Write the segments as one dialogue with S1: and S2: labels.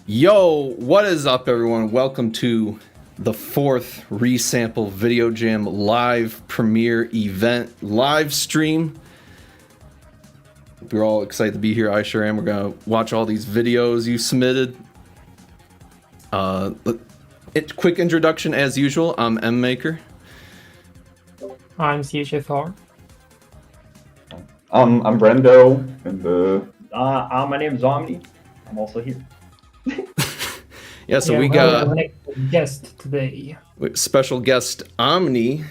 S1: Yo, what is up, everyone? Welcome to the fourth Resample Video Jam live premiere event live stream. We're all excited to be here. I sure am. We're gonna watch all these videos you submitted. Quick introduction as usual. I'm M Maker.
S2: I'm CHFR.
S3: I'm Brendo, and
S4: my name is Omni. I'm also here.
S1: Yeah, so we got
S2: a guest today.
S1: special guest Omni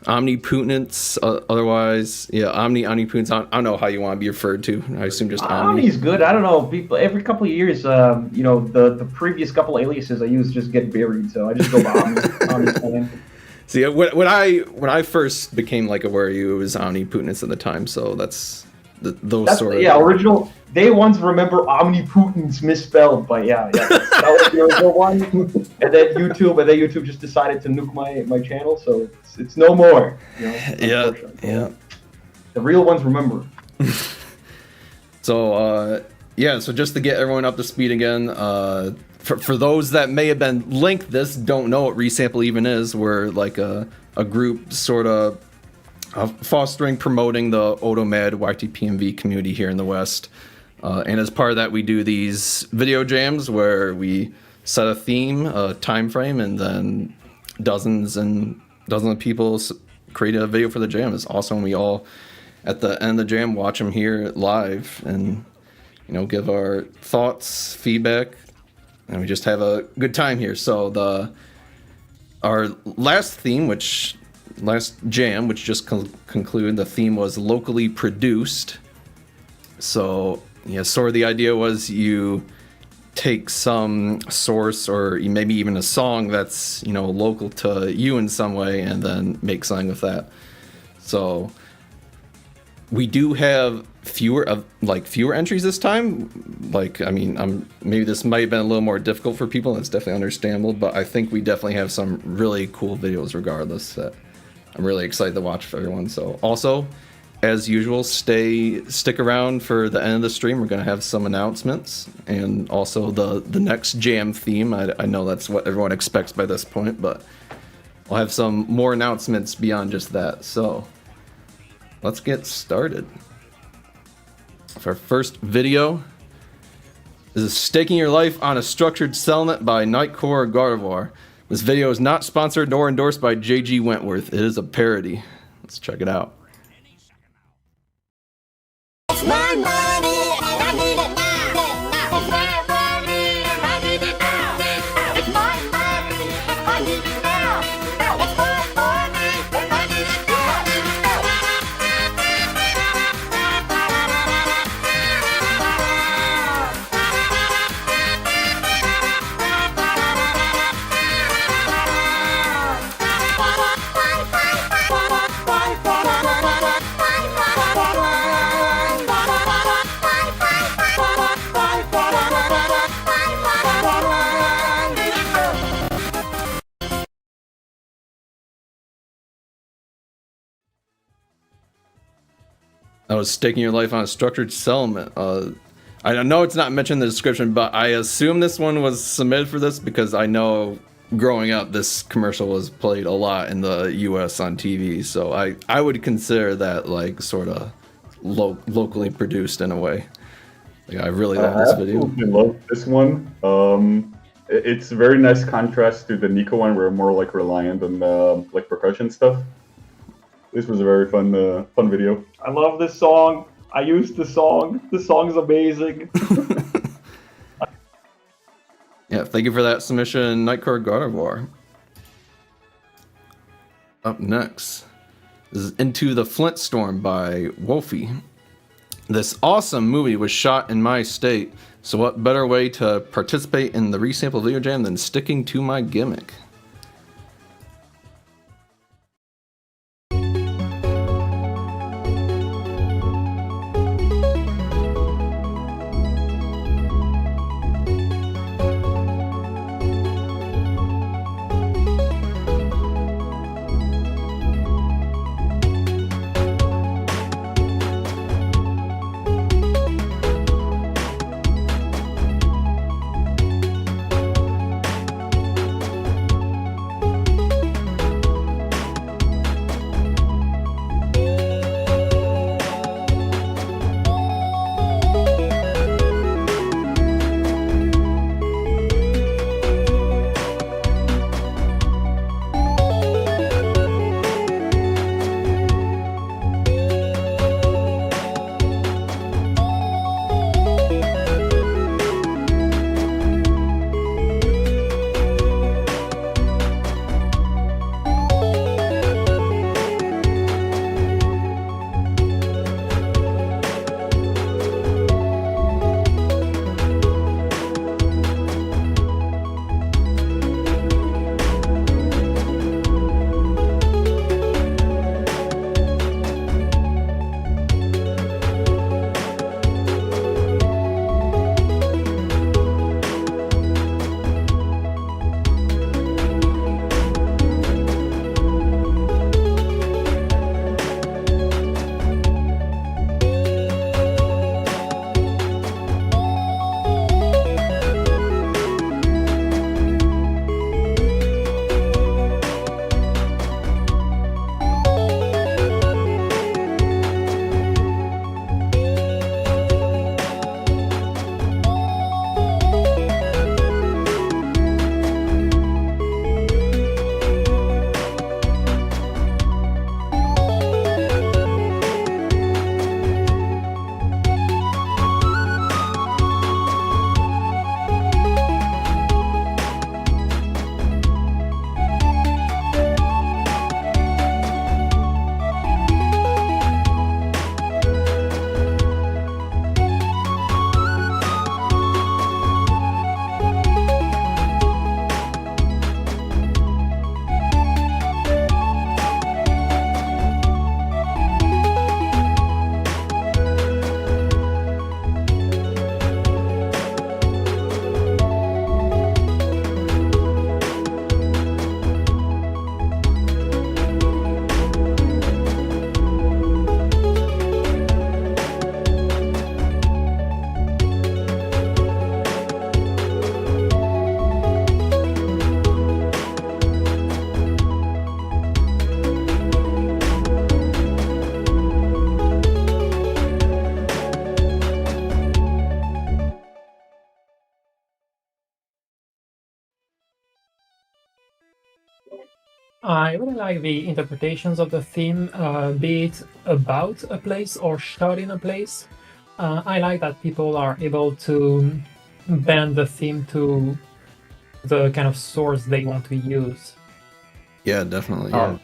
S1: Putinance, otherwise, yeah, Omni Putinance. I don't know how you want to be referred to. I assume just Omni.
S4: Omni's good. I don't know. People every couple of years, the previous couple aliases I use just get buried, so I just go by Omni. Omni's fine.
S1: See, when I first became like aware of you, it was Omni Putinance at the time. So that's sort of
S4: original. They once remember Omni Putin's misspelled, but yeah, that was the original one. And then YouTube just decided to nuke my channel, so it's no more. You know,
S1: yeah.
S4: The real ones remember.
S1: So so just to get everyone up to speed again, for those that may have been linked this, don't know what Resample even is, we're like a group sort of fostering, promoting the OTOMAD YTPMV community here in the West. And as part of that, we do these video jams where we set a theme, a time frame, and then dozens of people create a video for the jam. It's awesome. We all, at the end of the jam, watch them here live and, give our thoughts, feedback, and we just have a good time here. So our last jam, which just concluded, the theme was locally produced. So yeah, sort of the idea was you take some source or maybe even a song that's, local to you in some way and then make something with that. So we do have fewer entries this time. Maybe this might have been a little more difficult for people. That's definitely understandable, but I think we definitely have some really cool videos regardless that I'm really excited to watch for everyone. So also, as usual, stick around for the end of the stream. We're going to have some announcements and also the next jam theme. I know that's what everyone expects by this point, but we'll have some more announcements beyond just that. So let's get started. Our first video is Staking Your Life on a Structured Settlement by Nightcore Gardevoir. This video is not sponsored nor endorsed by JG Wentworth. It is a parody. Let's check it out.
S5: It's my money and I need it now. It's my money and I need it now. It's my money and I need it now. It's my money and I need it now.
S1: I was staking your life on a structured settlement. I know it's not mentioned in the description, but I assume this one was submitted for this because I know growing up this commercial was played a lot in the US on TV. So I would consider that like sort of locally produced in a way. Like, I really love this video.
S3: I love this one. It's a very nice contrast to the Nico one. We're more like reliant on like percussion stuff. This was a very fun video.
S4: I love this song. I used the song. The song's amazing.
S1: Yeah, thank you for that submission, Nightcore Gardevoir. Up next is Into the Flint Storm by Wolfie. This awesome movie was shot in my state, so what better way to participate in the Resample Video Jam than sticking to my gimmick?
S2: I really like the interpretations of the theme, be it about a place or shouting a place. I like that people are able to bend the theme to the kind of source they want to use.
S1: Yeah, definitely. Yeah.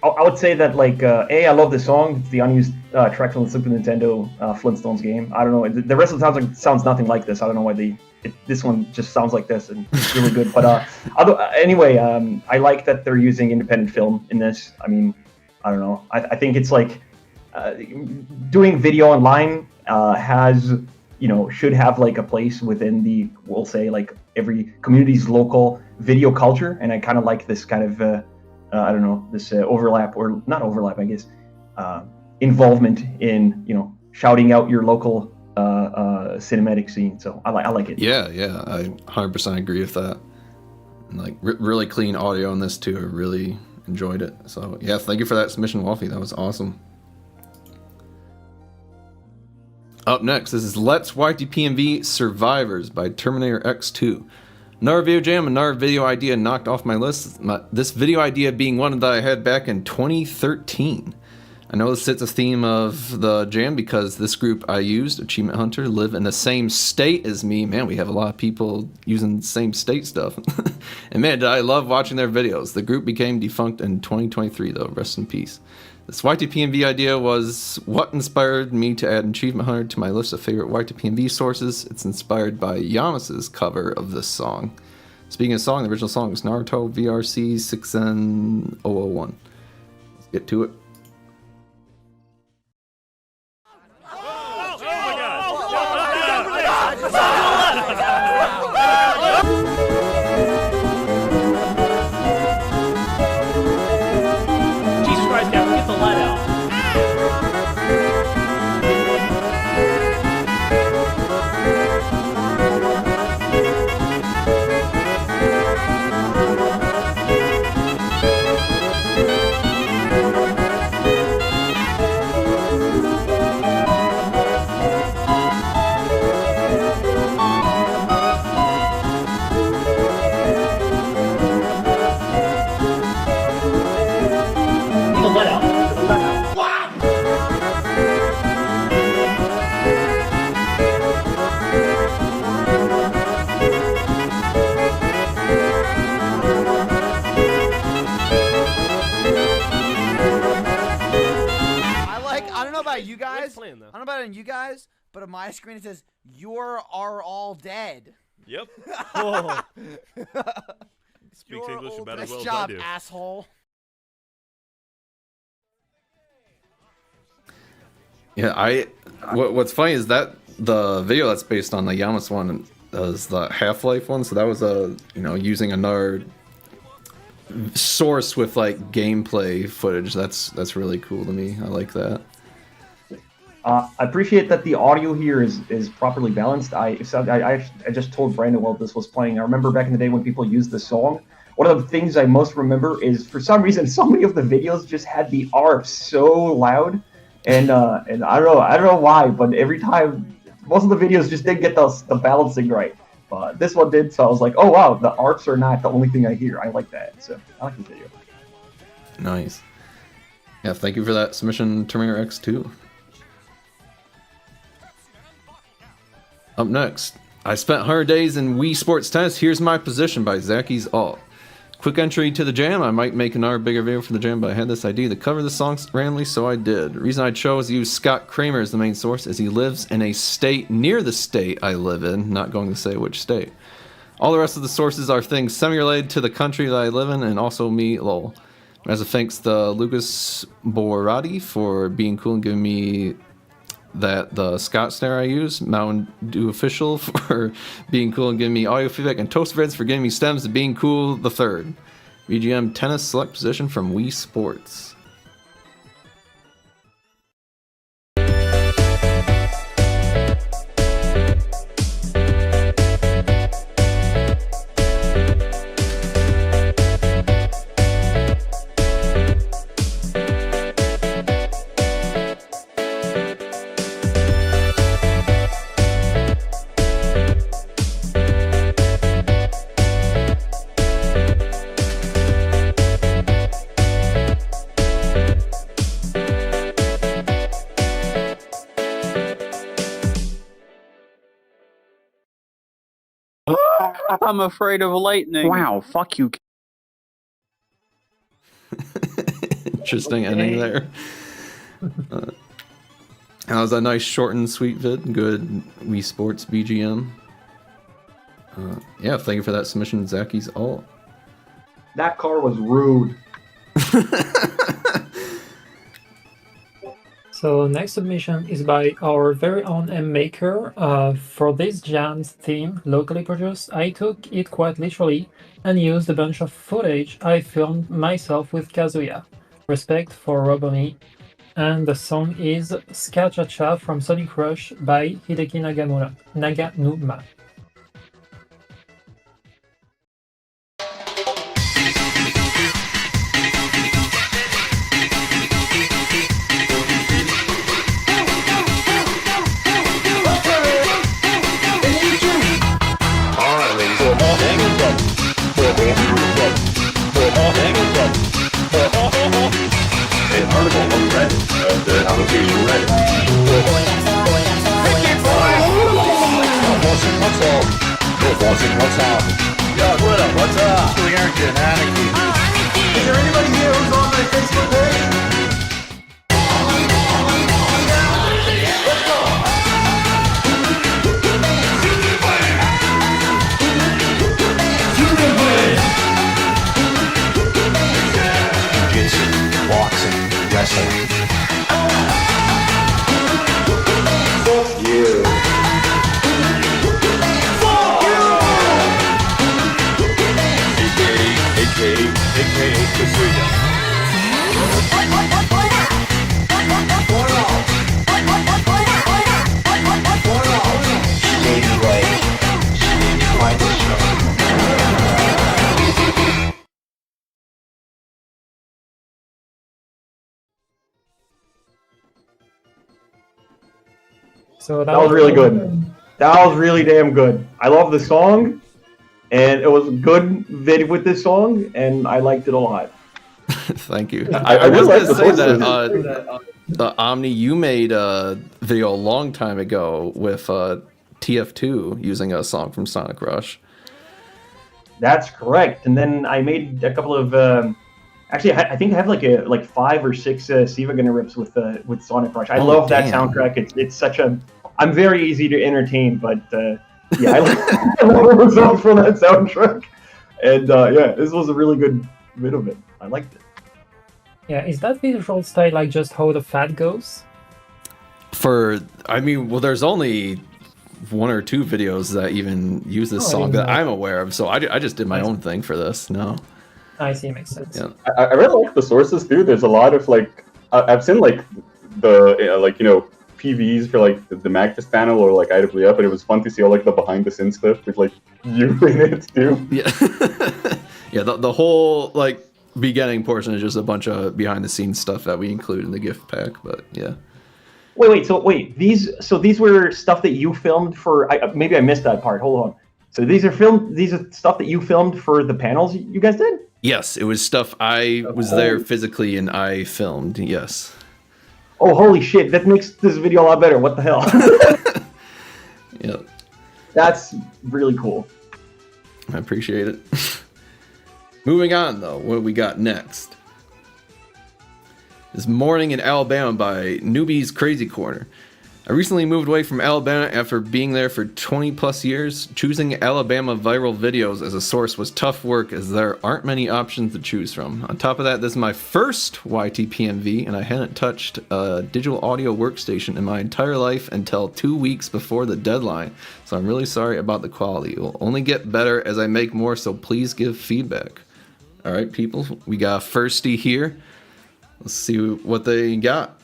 S4: I would say that like I love this song. It's the unused track from the Super Nintendo Flintstones game. I don't know. The rest of the sounds nothing like this. I don't know why this one just sounds like this and it's really good. But anyway, I like that they're using independent film in this. I mean, I don't know. I think it's like doing video online has should have like a place within we'll say like every community's local video culture, and I kind of like this kind of. I don't know, this overlap, or not overlap, I guess, involvement in, shouting out your local cinematic scene. So I like it.
S1: Yeah, I 100% agree with that. And like really clean audio in this too. I really enjoyed it. So yeah, thank you for that submission, Wolfie. That was awesome. Up next, this is Let's YTPMV Survivors by Terminator X2. Another video jam, another video idea knocked off my list. This video idea being one that I had back in 2013. I know this fits a theme of the jam because this group I used, Achievement Hunter, live in the same state as me. Man, we have a lot of people using the same state stuff. And man, did I love watching their videos. The group became defunct in 2023 though, rest in peace. This YTPMV idea was what inspired me to add Achievement Hunter to my list of favorite YTPMV sources. It's inspired by Yamas's cover of this song. Speaking of song, the original song is Naruto VRC 6N001. Let's get to it.
S6: Jesus Christ, guys, get the light out. Get the light out.
S7: I don't know about you guys.
S6: playing, though.
S7: I don't know about you guys, but on my screen it says "You're are all dead."
S8: Yep. Oh. Speaks
S7: You're
S8: English
S7: all
S8: about
S7: dead.
S8: as well
S7: Nice
S8: as I
S7: job,
S8: do.
S7: asshole.
S1: Yeah, what's funny is that the video that's based on the Yamas one is the Half-Life one, so that was using another source with like gameplay footage. That's really cool to me. I like that.
S4: I appreciate that the audio here is properly balanced. I just told Brandon while this was playing. I remember back in the day when people used this song. One of the things I most remember is for some reason so many of the videos just had the ARP so loud, and I don't know why, but every time most of the videos just didn't get the balancing right. But this one did, so I was like, oh wow, the ARPs are not the only thing I hear. I like that, so I like the video.
S1: Nice. Yeah, thank you for that submission, Terminator X2. Up next, I spent 100 days in Wii Sports Tennis. Here's my position by Zacky's Alt. Quick entry to the jam. I might make another bigger video for the jam, but I had this idea to cover the songs randomly, so I did. The reason I chose to use Scott Kramer as the main source is he lives in a state near the state I live in, not going to say which state. All the rest of the sources are things semi-related to the country that I live in, and also me, lol. As a thanks to Lucas Borati for being cool and giving me the Scott snare I use, Mountain Dew Official for being cool and giving me audio feedback, and Toast Reds for giving me stems to being cool the third. VGM tennis select position from Wii Sports.
S9: I'm afraid of lightning. Wow, fuck you.
S1: Interesting ending there. That was a nice short and sweet vid. Good Wii Sports BGM. Yeah, thank you for that submission, Zacky's alt.
S4: That car was rude.
S2: So next submission is by our very own M Maker. For this Jam's theme, locally produced, I took it quite literally and used a bunch of footage I filmed myself with Kazuya. Respect for Roboni. And the song is Ska Cha Cha from Sonic Rush by Hideki Naganuma.
S3: An article on Reddit, the application Reddit.
S10: What's up? Yo, what up? What's up? We aren't getting anarchy.
S5: Is there anybody here who's on my Facebook page?
S10: Jiu-jitsu, boxing, wrestling.
S3: Fuck you.
S10: AKA Kazuya. Stay right. Stay right.
S2: So
S4: That was really good. That was really damn good. I love the song, and it was a good vid with this song, and I liked it a lot.
S1: Thank you.
S3: I
S1: was
S3: really like
S1: gonna
S3: the
S1: say that
S3: sources.
S1: the Omni, you made a video a long time ago with TF2 using a song from Sonic Rush.
S4: That's correct. And then I made a couple of. Actually, I think I have like 5 or 6 Siva Gunner rips with Sonic Rush. I love that
S1: damn.
S4: soundtrack. It's such a. I'm very easy to entertain, but yeah, I love the songs from that soundtrack. And yeah, this was a really good bit of it. I liked it.
S2: Yeah, is that visual style like just how the fat goes?
S1: There's only 1 or 2 videos that even use this song that I'm aware of, so I just did my own thing for this. No.
S2: I see, makes sense.
S1: Yeah.
S3: I really like the sources too. There's a lot of like I've seen like the PVs for like the Magfest panel or like IWF, and it was fun to see all like the behind the scenes stuff with like you in it too.
S1: Yeah. Yeah, the whole like beginning portion is just a bunch of behind the scenes stuff that we include in the gift pack, but yeah.
S4: Wait. These were stuff that you filmed for. Maybe I missed that part. Hold on. So these are stuff that you filmed for the panels you guys did?
S1: Yes, it was stuff I was there physically and I filmed, yes.
S4: Oh, holy shit. That makes this video a lot better. What the hell?
S1: Yeah.
S4: That's really cool.
S1: I appreciate it. Moving on, though, what do we got next? This Morning in Alabama by Newbie's Crazy Corner. I recently moved away from Alabama after being there for 20 plus years. Choosing Alabama viral videos as a source was tough work as there aren't many options to choose from. On top of that, this is my first YTPMV and I hadn't touched a digital audio workstation in my entire life until 2 weeks before the deadline. So I'm really sorry about the quality. It will only get better as I make more, so please give feedback. All right, people, we got Firsty here. Let's see what they got.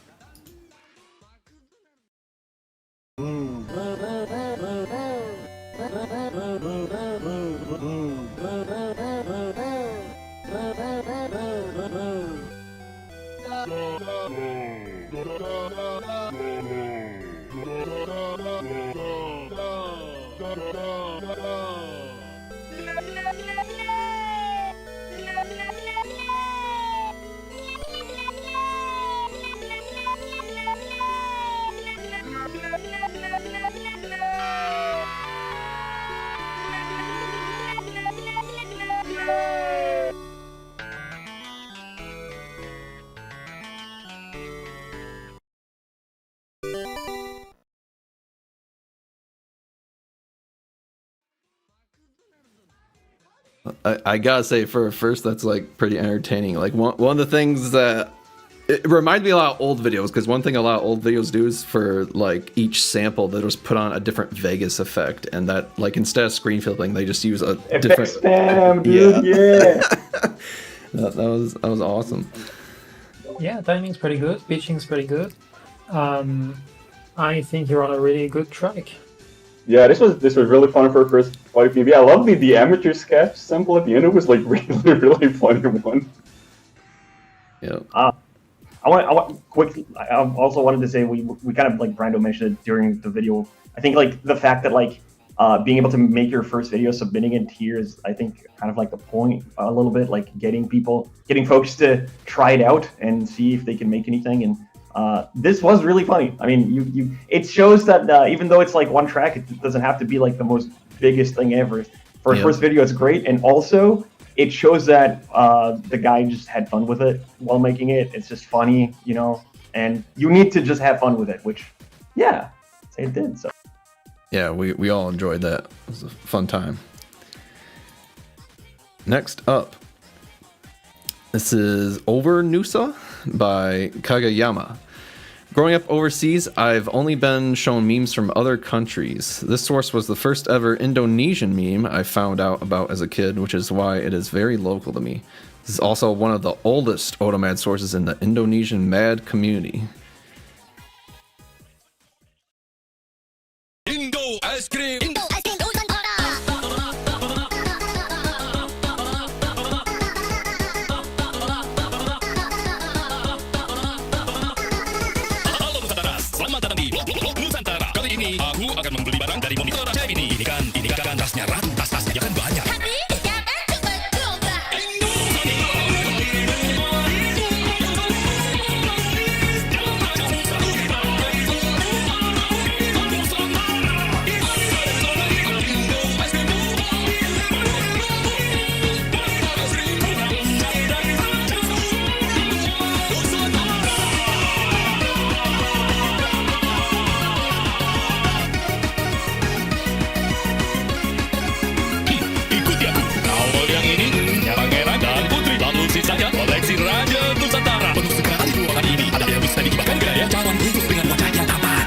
S1: I gotta say, for first, that's like pretty entertaining. Like one of the things that it reminds me a lot of old videos, because one thing a lot of old videos do is for like each sample they just put on a different Vegas effect, and that like instead of screen flipping they just use a different
S4: spam, dude. Yeah.
S1: that was awesome.
S2: Yeah, timing's pretty good. Pitching's pretty good. I think you're on a really good track.
S3: Yeah, this was really fun for a first YTPMV. I love the amateur sketch sample at the end. It was like really funny one.
S1: Yeah.
S4: I also wanted to say we kind of like Brando mentioned it during the video. I think like the fact that like being able to make your first video, submitting it here is I think kind of like the point a little bit, like getting folks to try it out and see if they can make anything. And this was really funny. I mean, it shows that even though it's like one track, it doesn't have to be like the most biggest thing ever. For a first video, it's great, and also it shows that the guy just had fun with it while making it. It's just funny, you know, and you need to just have fun with it, which, yeah, it did. So.
S1: Yeah, we all enjoyed that. It was a fun time. Next up, this is Over Nusa by Kagayama. Growing up overseas, I've only been shown memes from other countries. This source was the first ever Indonesian meme I found out about as a kid, which is why it is very local to me. This is also one of the oldest OTOMAD sources in the Indonesian MAD community.
S5: Indo ice cream. Selamat datang di blog Nusantara. Kali ini aku akan membeli barang dari monitor jam ini. Ini kan tasnya ratu, tas-tasnya kan banyak. Saja koleksi Raja Nusantara penuh sekali ruangan ini. Ada yang bisa dikibahkan gaya calon khusus dengan wajah yang tampan.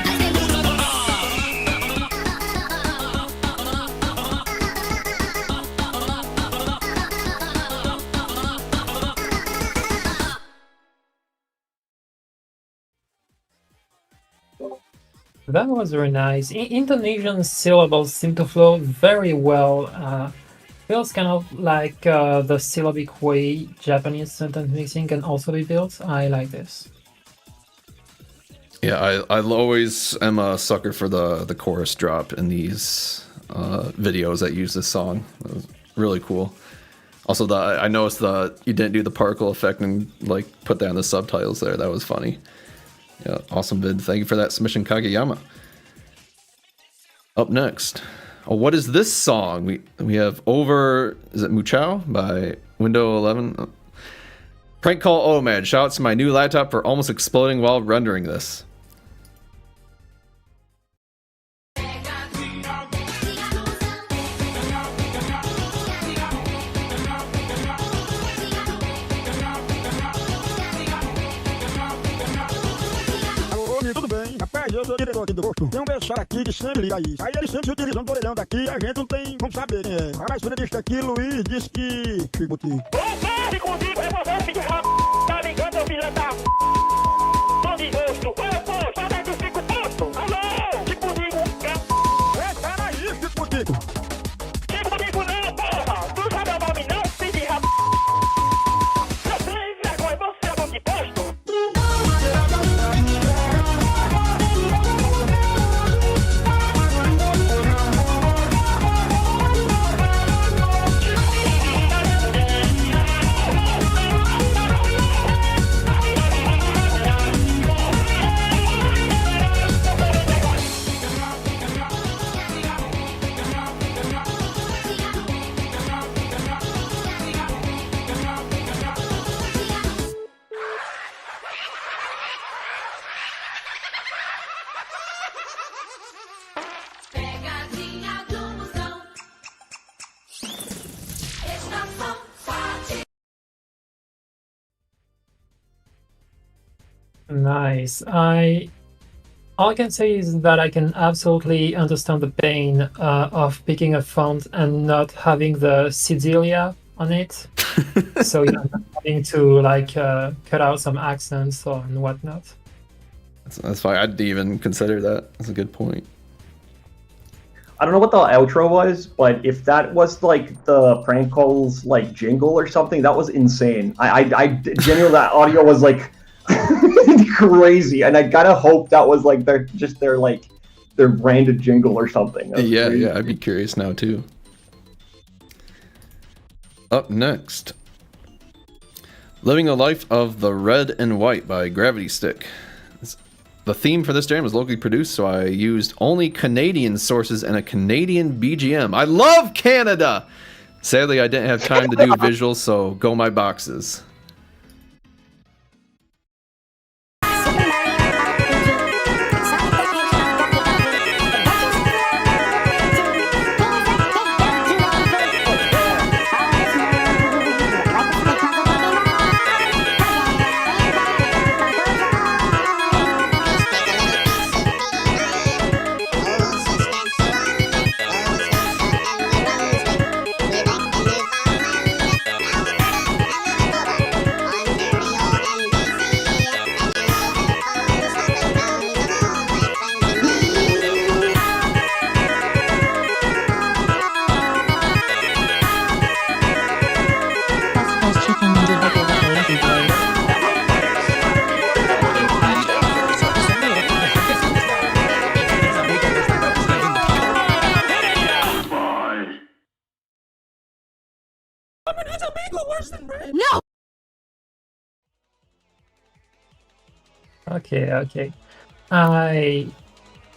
S2: That was very nice. Indonesian syllables seem to flow very well. Feels kind of like the syllabic way Japanese sentence mixing can also be built. I like this.
S1: Yeah, I always am a sucker for the chorus drop in these videos that use this song. It was really cool. Also, I noticed you didn't do the particle effect and like put that in the subtitles there. That was funny. Yeah, awesome vid. Thank you for that submission, Kageyama. Up next. Oh, what is this song? We have Over, is it Muchao by Window 11? Prank call OTOMAD. Shout out to my new laptop for almost exploding while rendering this.
S11: Tudo bem, rapaz, eu sou diretor aqui do rosto. Tem um pessoal aqui que sempre liga aí. Aí eles sempre se utilizam do orelhão daqui, a gente não tem como saber quem é. Mas quando disse aqui, Luiz disse que... Fico aqui.
S6: Ô, contigo, é você, filho de tá ligando, eu filho da tô de rosto. Ô, pô, sai daqui, fico puto. Alô, fico contigo.
S11: Espera aí, fico contigo.
S6: Fico contigo não, porra. Tu sabe o nome não, filho de rap. Eu sei, vergonha, você é bom de posto.
S2: Nice. All I can say is that I can absolutely understand the pain of picking a font and not having the Sidilia on it. So yeah, having to like cut out some accents or and whatnot.
S1: That's fine. I didn't even consider that. That's a good point.
S4: I don't know what the outro was, but if that was like the prank calls like jingle or something, that was insane. I genuinely, that audio was like crazy, and I gotta hope that was like their branded jingle or something.
S1: Yeah, yeah, I'd be curious now too. Up next, Living the Life of the Red and White by Gravity Stick. The theme for this jam was locally produced, so I used only Canadian sources and a Canadian BGM. I love Canada! Sadly, I didn't have time to do visuals, so go my boxes.
S5: No!
S2: Okay. I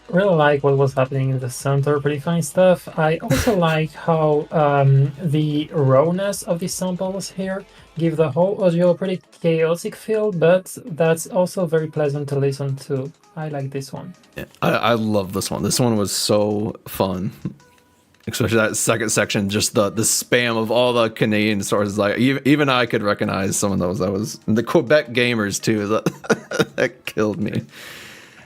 S2: really like what was happening in the center, pretty funny stuff. I also like how the rawness of the samples here give the whole audio a pretty chaotic feel, but that's also very pleasant to listen to. I like this one.
S1: Yeah, I love this one. This one was so fun. Especially that second section, just the spam of all the Canadian sources. Like even I could recognize some of those. That was the Quebec gamers too. That killed me.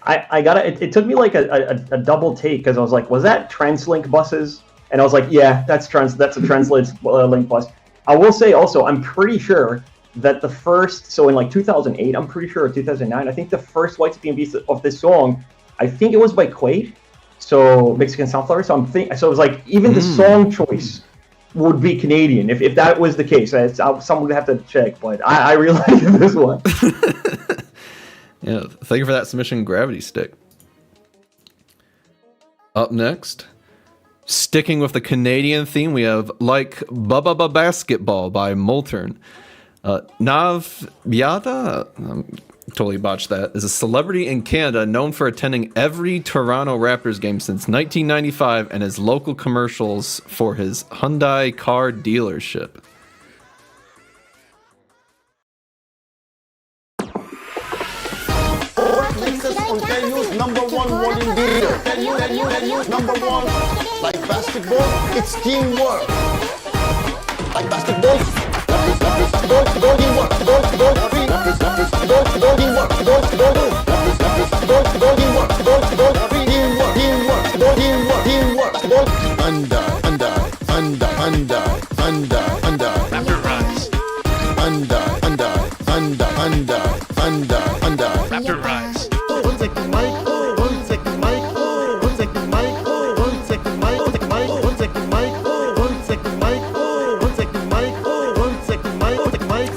S4: I got it. It took me like a double take because I was like, was that TransLink buses? And I was like, yeah, that's a TransLink link bus. I will say also, I'm pretty sure that the first, so in like 2008, I'm pretty sure, or 2009, I think the first YTPMV of this song, I think it was by Quaid. So Mexican Sunflower. So so it was like even the song choice would be Canadian if that was the case. Someone would have to check, but I really like this one.
S1: Yeah, thank you for that submission, Gravity Stick. Up next, sticking with the Canadian theme, we have Like Bubba Basketball by Moltern. Nav Biada, totally botched that, is a celebrity in Canada known for attending every Toronto Raptors game since 1995 and his local commercials for his Hyundai car dealership.
S12: Can use number one in video. Can you number one? Like basketball, it's teamwork. Like basketball,
S10: Raptor rise. Raptor rise.
S12: One second mic, one second mic, one second mic, one second mic, one second mic, one second mic, one second mic, one second mic, one second mic.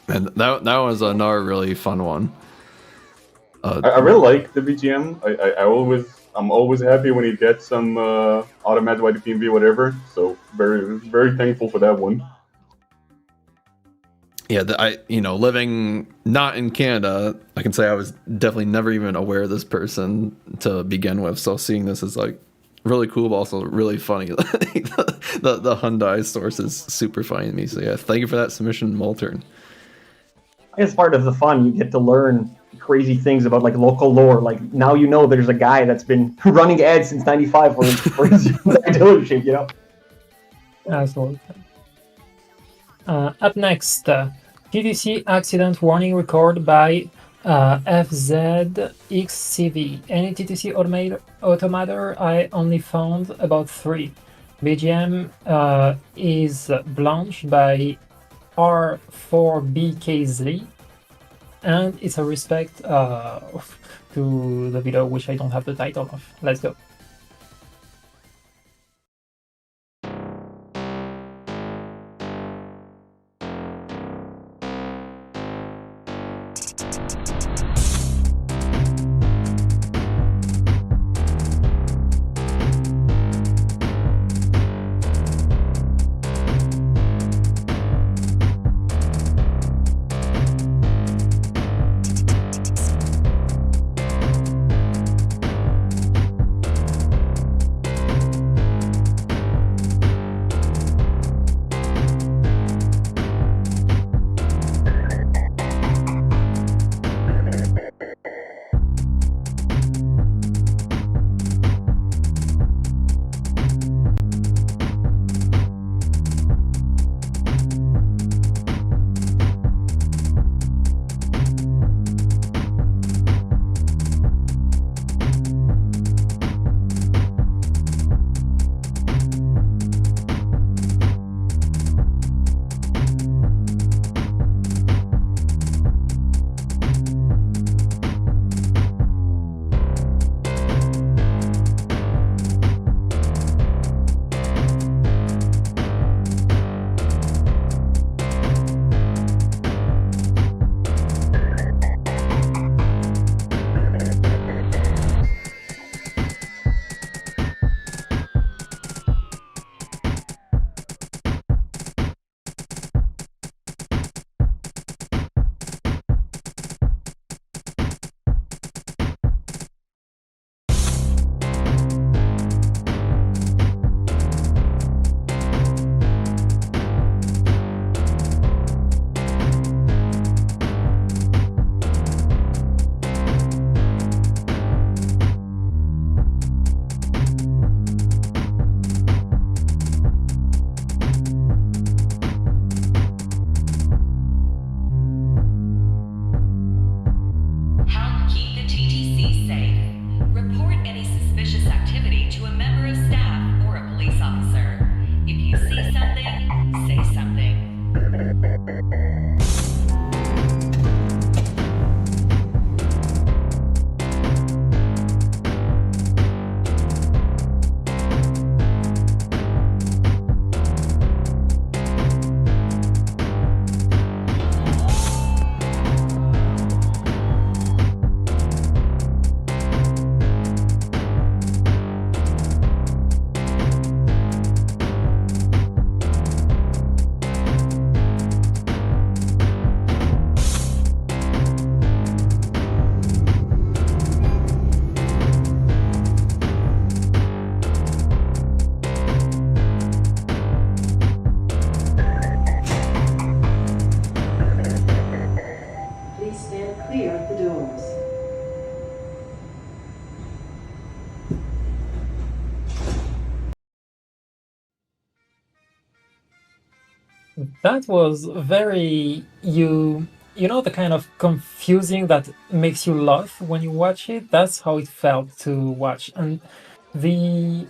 S1: And that was another really fun one.
S3: I really like the BGM. I always I'm always happy when he gets some AutoMAD, YTPMV, whatever. So very, very thankful for that one.
S1: Yeah, living not in Canada, I can say I was definitely never even aware of this person to begin with. So seeing this is like really cool, but also really funny. the Hyundai source is super funny to me. So yeah, thank you for that submission, Moltern.
S4: I guess part of the fun, you get to learn crazy things about like local lore. Like now you know there's a guy that's been running ads since '95 for his dealership, you know.
S2: Absolutely. Up next, TTC accident warning record by FZXCV. Any TTC automator, I only found about 3. BGM is Blanche by R4BKZ, and it's a respect to the video, which I don't have the title of. Let's go. That was very you know the kind of confusing that makes you laugh when you watch it. That's how it felt to watch, and the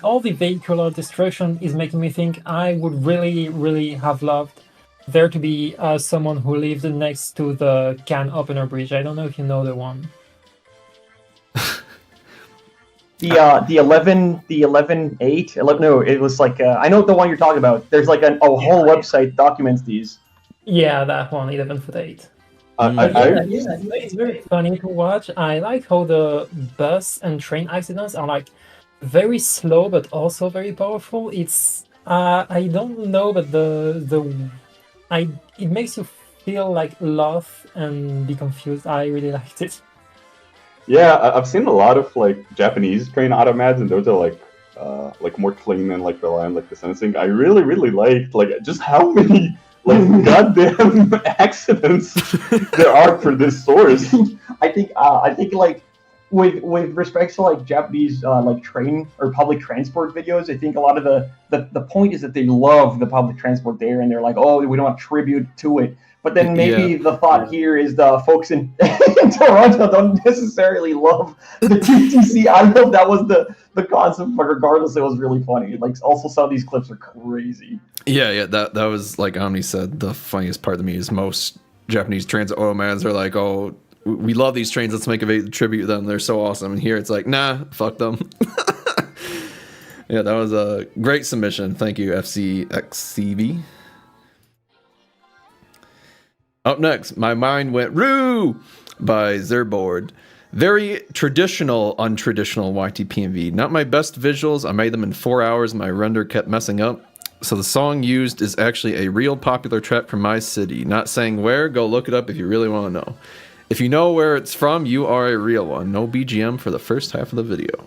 S2: all the vehicular destruction is making me think I would really have loved there to be someone who lived next to the can opener bridge. I don't know if you know the one.
S4: The 11.8, no, it was like I know the one you're talking about. There's like a whole website documents these.
S2: Yeah, that one, 11.8. It's very funny to watch. I like how the bus and train accidents are like very slow but also very powerful. It's I don't know, but it makes you feel like laugh and be confused. I really liked it.
S3: Yeah, I've seen a lot of like Japanese train automads, and those are like more clean and like rely on like the sensing. I really liked like just how many like goddamn accidents there are for this source.
S4: I think like with respect to like Japanese like train or public transport videos, I think a lot of the point is that they love the public transport there, and they're like, oh, we don't want tribute to it. But then maybe the thought here is the folks in Toronto don't necessarily love the TTC. I don't know if that was the concept, but regardless, it was really funny. Like, also some of these clips are crazy.
S1: Yeah, that was like Omni said. The funniest part to me is most Japanese transit OTOMADs are like, oh, we love these trains. Let's make a tribute to them. They're so awesome. And here it's like, nah, fuck them. Yeah, that was a great submission. Thank you, FCXCV. Up next, My Mind Went Roo by Zerboard. Very traditional, untraditional YTPMV. Not my best visuals. I made them in 4 hours. My render kept messing up. So the song used is actually a real popular track from my city. Not saying where, go look it up if you really want to know. If you know where it's from, you are a real one. No BGM for the first half of the video.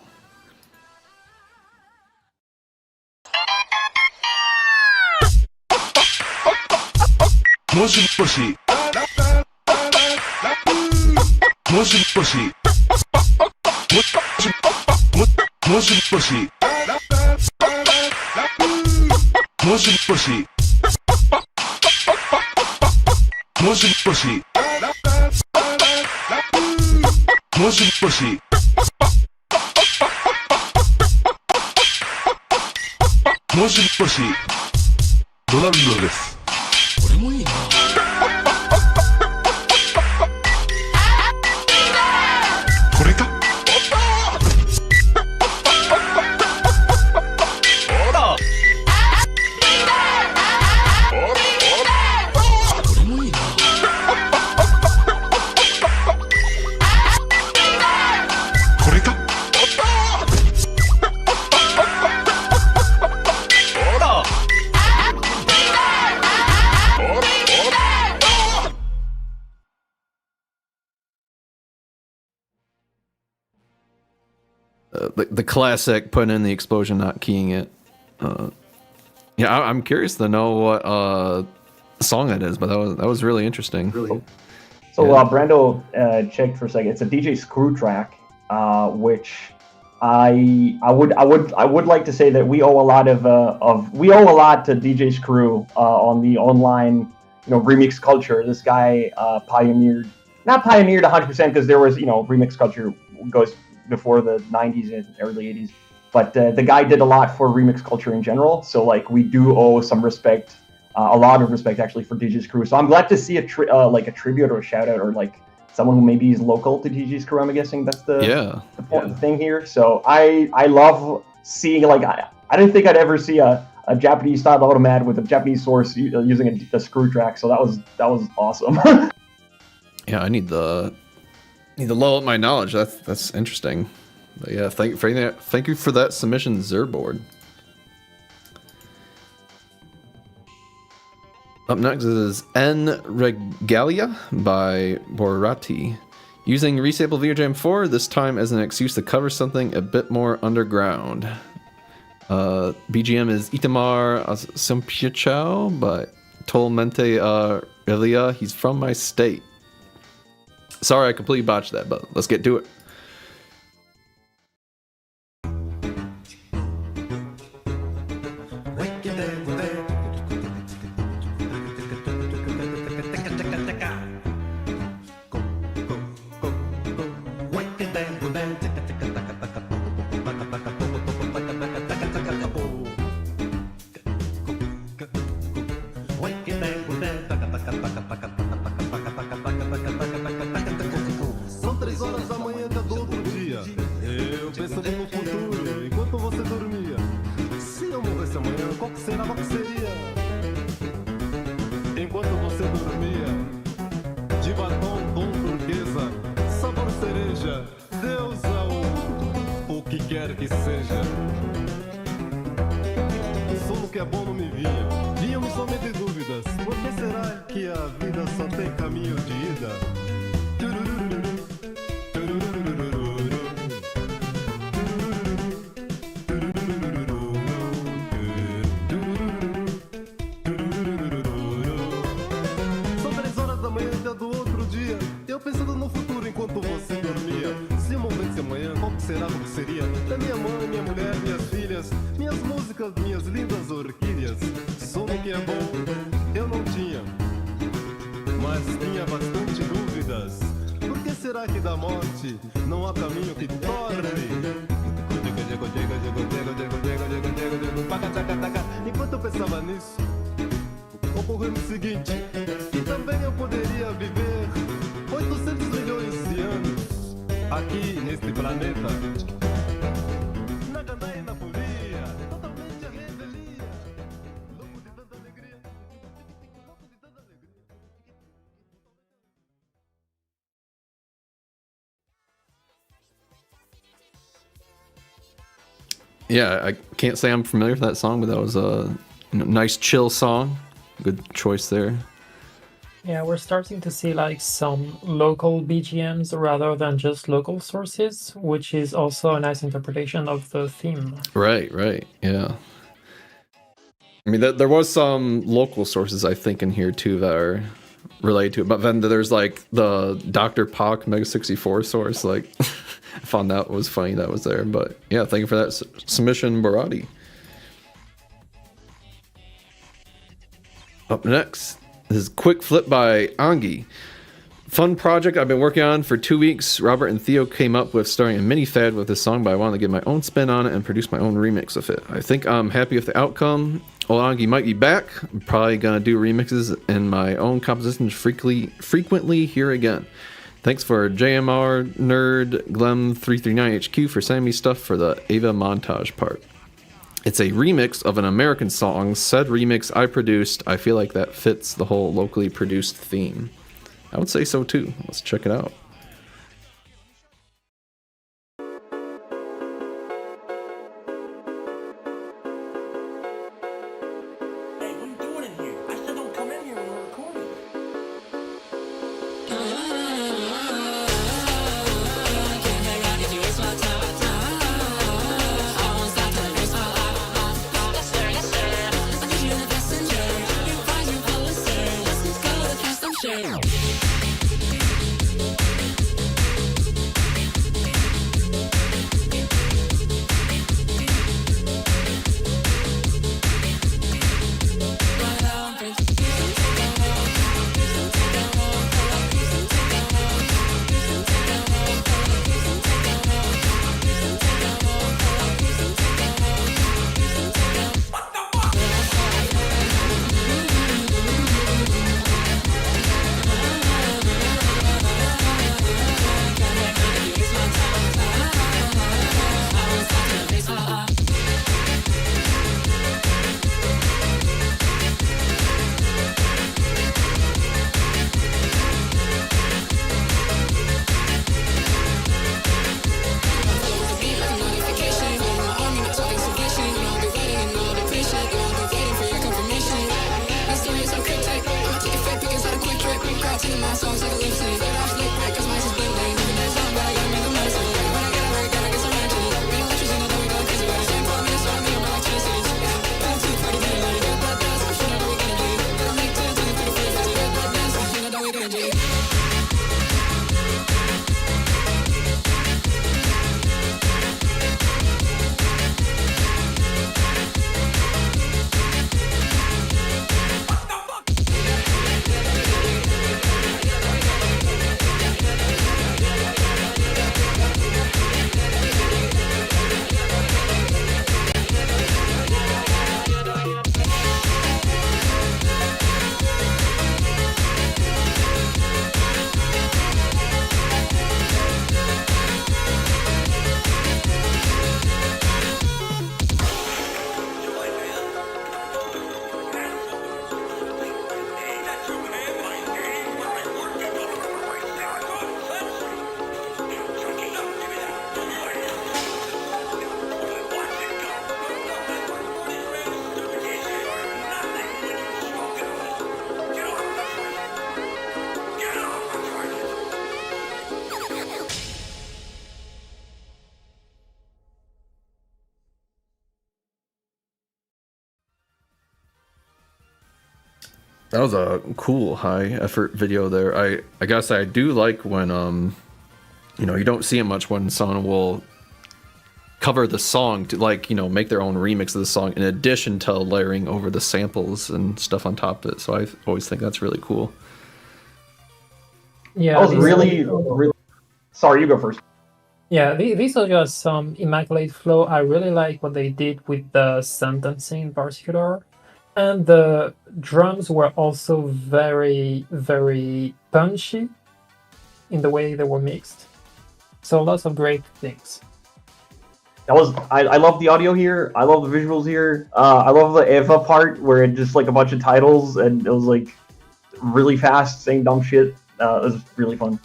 S1: The classic, putting in the explosion, not keying it. Yeah, I'm curious to know what song that is, but that was really interesting.
S4: So Brando checked for a second. It's a DJ Screw track, which I would like to say that we owe a lot to DJ Screw on the online remix culture. This guy not pioneered 100% because there was remix culture goes before the 90s and early 80s, but the guy did a lot for remix culture in general. So like we do owe some respect, a lot of respect actually for DJ Screw. So I'm glad to see a tribute or a shout out or like someone who maybe is local to DJ Screw. I'm guessing that's the important thing here. So I love seeing like I didn't think I'd ever see a Japanese style OTOMAD with a Japanese source using a screw track. So that was awesome.
S1: Yeah, I need to level up my knowledge. That's interesting. But yeah, thank you for that submission, Zerboard. Up next is N Regalia by Borati. Using Resample VideoJam 4, this time as an excuse to cover something a bit more underground. BGM is Itamar Sumpiachao by Tolmente Elia. He's from my state. Sorry, I completely botched that, but let's get to it.
S12: Pensando no futuro, enquanto você dormia. Se eu morresse amanhã, qual que será
S13: que seja. O sono que é bom não me vinha, vinham-me somente dúvidas. Por que será que a vida só tem caminho de ida? São 3 horas da manhã ainda do outro dia, eu pensando no futuro enquanto você dormia. Se o momento amanhã, qual que será, como seria? Da minha mãe, minha mulher, minhas filhas, minhas músicas, minhas lindas orquídeas. Sono que é bom, eu não tinha, mas tinha bastante dúvidas. Por que será que da morte não há caminho que torne? Enquanto eu pensava nisso, ocorreu o seguinte, que também eu poderia viver 800 milhões de anos aqui neste planeta. Na gandaia e na folia, totalmente a revelia. Louco de tanta alegria, louco de tanta alegria.
S1: Yeah, I can't say I'm familiar with that song, but that was a nice chill song. Good choice there.
S2: Yeah, we're starting to see like some local BGMs rather than just local sources, which is also a nice interpretation of the theme.
S1: Right, yeah. I mean, there was some local sources, I think, in here too that are related to it, but then there's like the Dr. Pock Mega 64 source, like, I found that was funny that was there, but yeah, thank you for that submission, Barati. Up next, this is Quick Flip by Angi. Fun project I've been working on for 2 weeks. Robert and Theo came up with starting a mini fad with this song, but I wanted to give my own spin on it and produce my own remix of it. I think I'm happy with the outcome. Old Angi might be back. I'm probably gonna do remixes in my own compositions frequently here again. Thanks for JMR Nerd Glem339HQ for sending me stuff for the Ava montage part. It's a remix of an American song. Said remix I produced. I feel like that fits the whole locally produced theme. I would say so too. Let's check it out.
S6: Hey, what are you doing in here? I said don't come in here when we're recording.
S5: Let's go to
S1: That was a cool high effort video there. I guess I do like when you know, you don't see it much when someone will cover the song to, like, you know, make their own remix of the song in addition to layering over the samples and stuff on top of it. So I always think that's really cool.
S2: Yeah,
S4: That was
S2: these
S4: really,
S2: audio-
S4: really. Sorry, you go first.
S2: Yeah, these are just some immaculate flow. I really like what they did with the sentencing in particular. And the drums were also very, very punchy in the way they were mixed. So lots of great things.
S4: I love the audio here. I love the visuals here. I love the Eva part where it just like a bunch of titles and it was like really fast saying dumb shit. It was really fun.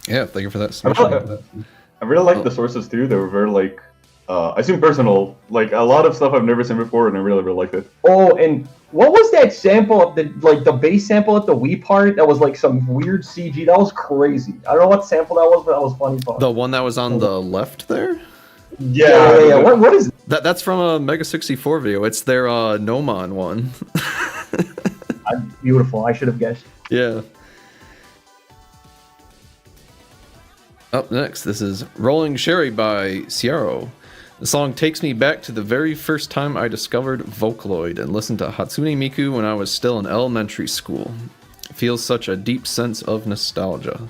S1: Yeah, thank you for that
S3: I
S1: submission.
S3: really like the sources too. They were very like, I assume personal. Like a lot of stuff I've never seen before, and I really liked it.
S4: Oh, and what was that sample of the bass sample at the Wii part? That was like some weird CG. That was crazy. I don't know what sample that was, but that was funny. Fun.
S1: The one that was on the left there?
S4: Yeah. What is
S1: that's from a Mega 64 video. It's their Nomon one.
S4: Beautiful. I should have guessed.
S1: Yeah. Up next, this is Rolling Sherry by Ciaro. The song takes me back to the very first time I discovered Vocaloid and listened to Hatsune Miku when I was still in elementary school. It feels such a deep sense of nostalgia.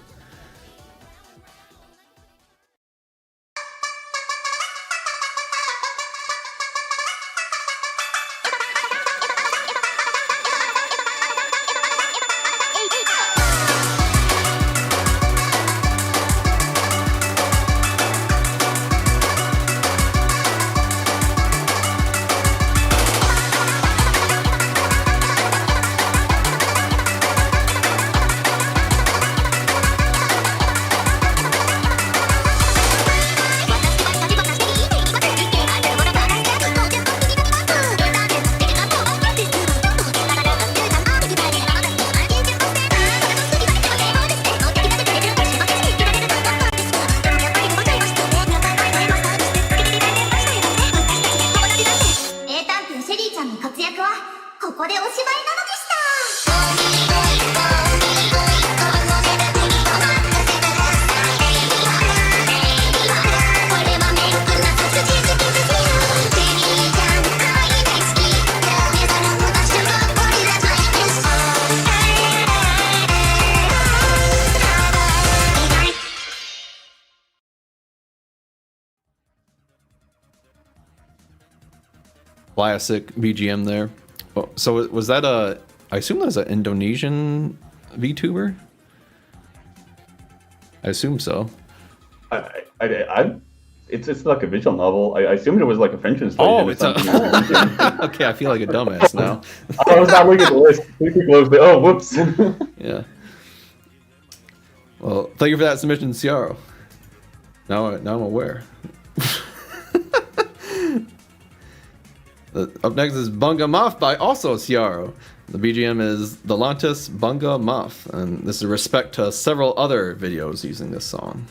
S1: Classic BGM there. Oh, so was that I assume that was an Indonesian VTuber? I assume so.
S3: It's like a visual novel. I assumed it was like a French translation.
S1: Oh, it's okay. I feel like a dumbass now.
S3: I was not looking at the list. Oh, whoops.
S1: Yeah. Well, thank you for that submission, Ciaro. Now I'm aware. Up next is Bunga Moth by also Ciaro. The BGM is The Lantis Bunga Moth, and this is a respect to several other videos using this song.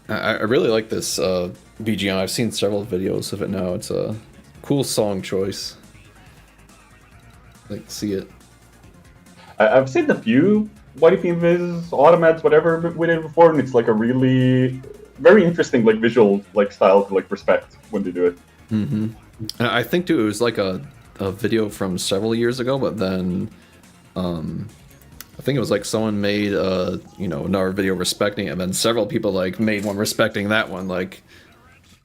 S1: I really like this BGM. I've seen several videos of it now. It's a cool song choice. like see it.
S3: I've seen a few YTPMVs, Automads, whatever we did before, and it's like a really very interesting like visual like style to like respect when they do it.
S1: Mm-hmm. I think too it was like a video from several years ago, but then I think it was like someone made another video respecting it, and then several people like made one respecting that one. Like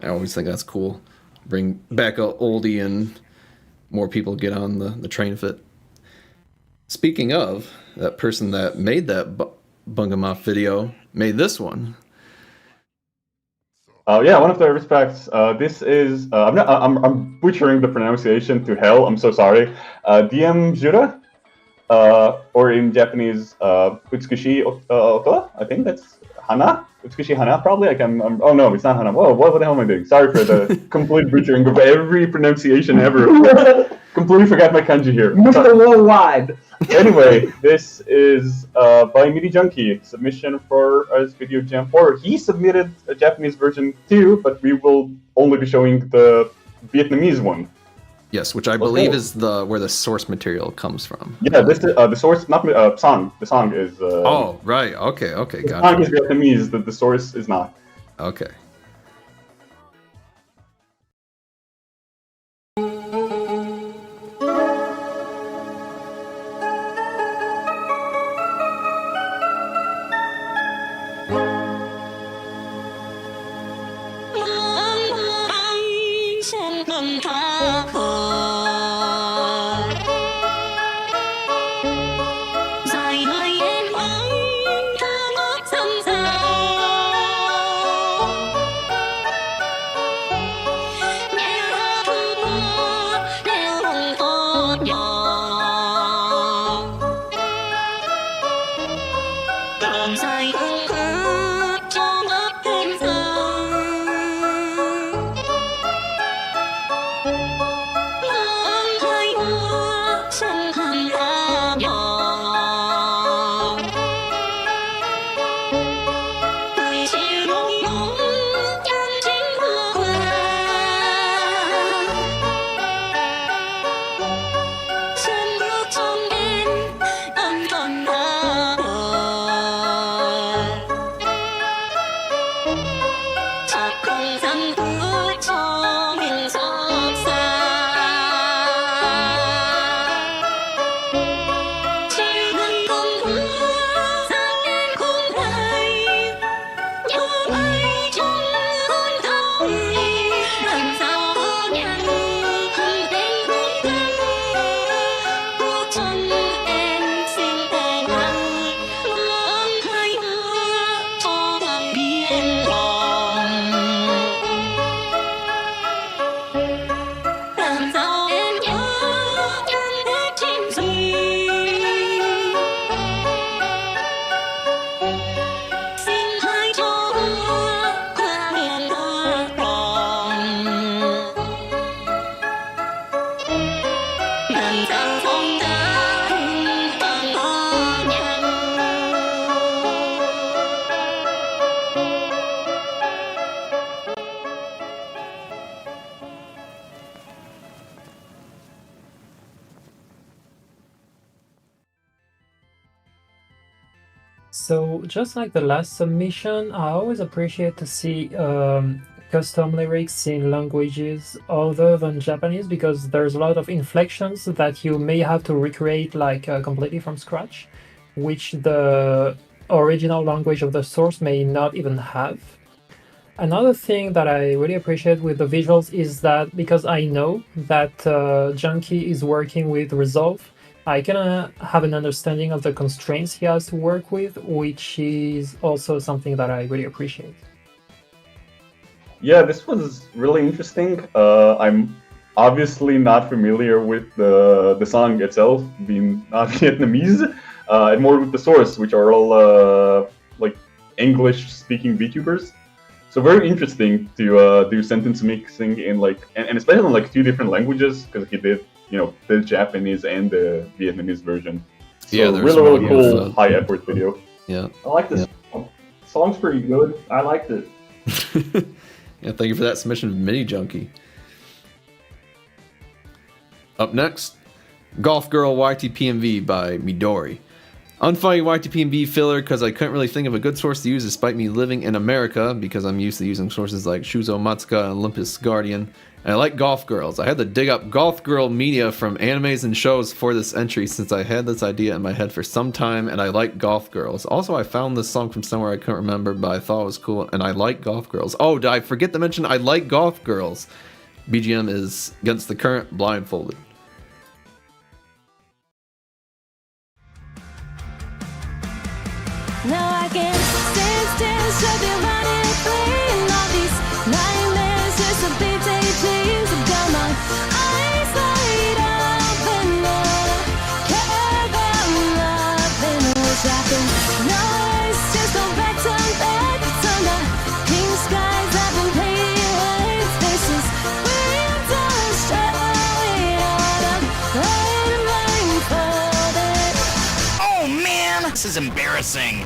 S1: I always think that's cool. Bring back a oldie and more people get on the train of it. Speaking of, that person that made that Bungamoff video made this one.
S3: Yeah, one of the respects. This is I'm butchering the pronunciation to hell. I'm so sorry. DM Jura, or in Japanese, Utsukushi Oto. I think that's Hana. Utsukushi Hana, probably. Oh no, it's not Hana. Whoa, what the hell am I doing? Sorry for the complete butchering of every pronunciation ever. Completely forgot my kanji here.
S4: Mr. Worldwide.
S3: Anyway, this is by Midi Junkie, submission for his video Jam 4. He submitted a Japanese version too, but we will only be showing the Vietnamese one.
S1: Yes, which I believe is where the source material comes from.
S3: Yeah, this is the source, not song. The song is.
S1: Oh right, okay,
S3: the
S1: got
S3: song
S1: it.
S3: is Vietnamese. The source is not.
S1: Okay.
S2: So just like the last submission, I always appreciate to see custom lyrics in languages other than Japanese, because there's a lot of inflections that you may have to recreate like completely from scratch, which the original language of the source may not even have. Another thing that I really appreciate with the visuals is that because I know that Junkie is working with Resolve, I can have an understanding of the constraints he has to work with, which is also something that I really appreciate.
S3: Yeah, this was really interesting. I'm obviously not familiar with the song itself, being not Vietnamese, and more with the source, which are all like English-speaking VTubers. So very interesting to do sentence mixing in like, and especially in like 2 different languages, because he did, the Japanese and the Vietnamese version. So
S1: Yeah, there's
S3: really cool, high effort video.
S1: Yeah.
S4: I like this song. The song's pretty good. I liked it.
S1: Yeah, thank you for that submission of Mini Junkie. Up next, Golf Girl YTPMV by Midori. Unfunny YTPMV filler because I couldn't really think of a good source to use despite me living in America because I'm used to using sources like Shuzo Matsuka and Olympus Guardian. And I like golf girls. I had to dig up golf girl media from animes and shows for this entry since I had this idea in my head for some time and I like golf girls. Also, I found this song from somewhere I couldn't remember, but I thought it was cool and I like golf girls. Oh, did I forget to mention I like golf girls? BGM is Against the Current, Blindfolded.
S5: Now I can stand still, shut your body clean. All these nightmares, just a big daydreams of come on. Eyes wide open, care about nothing. Wish I could know it's just go back to bed. It's on the pink skies, I've been painting words. This is winter, straight out of blindfolded.
S14: Oh man, this is embarrassing.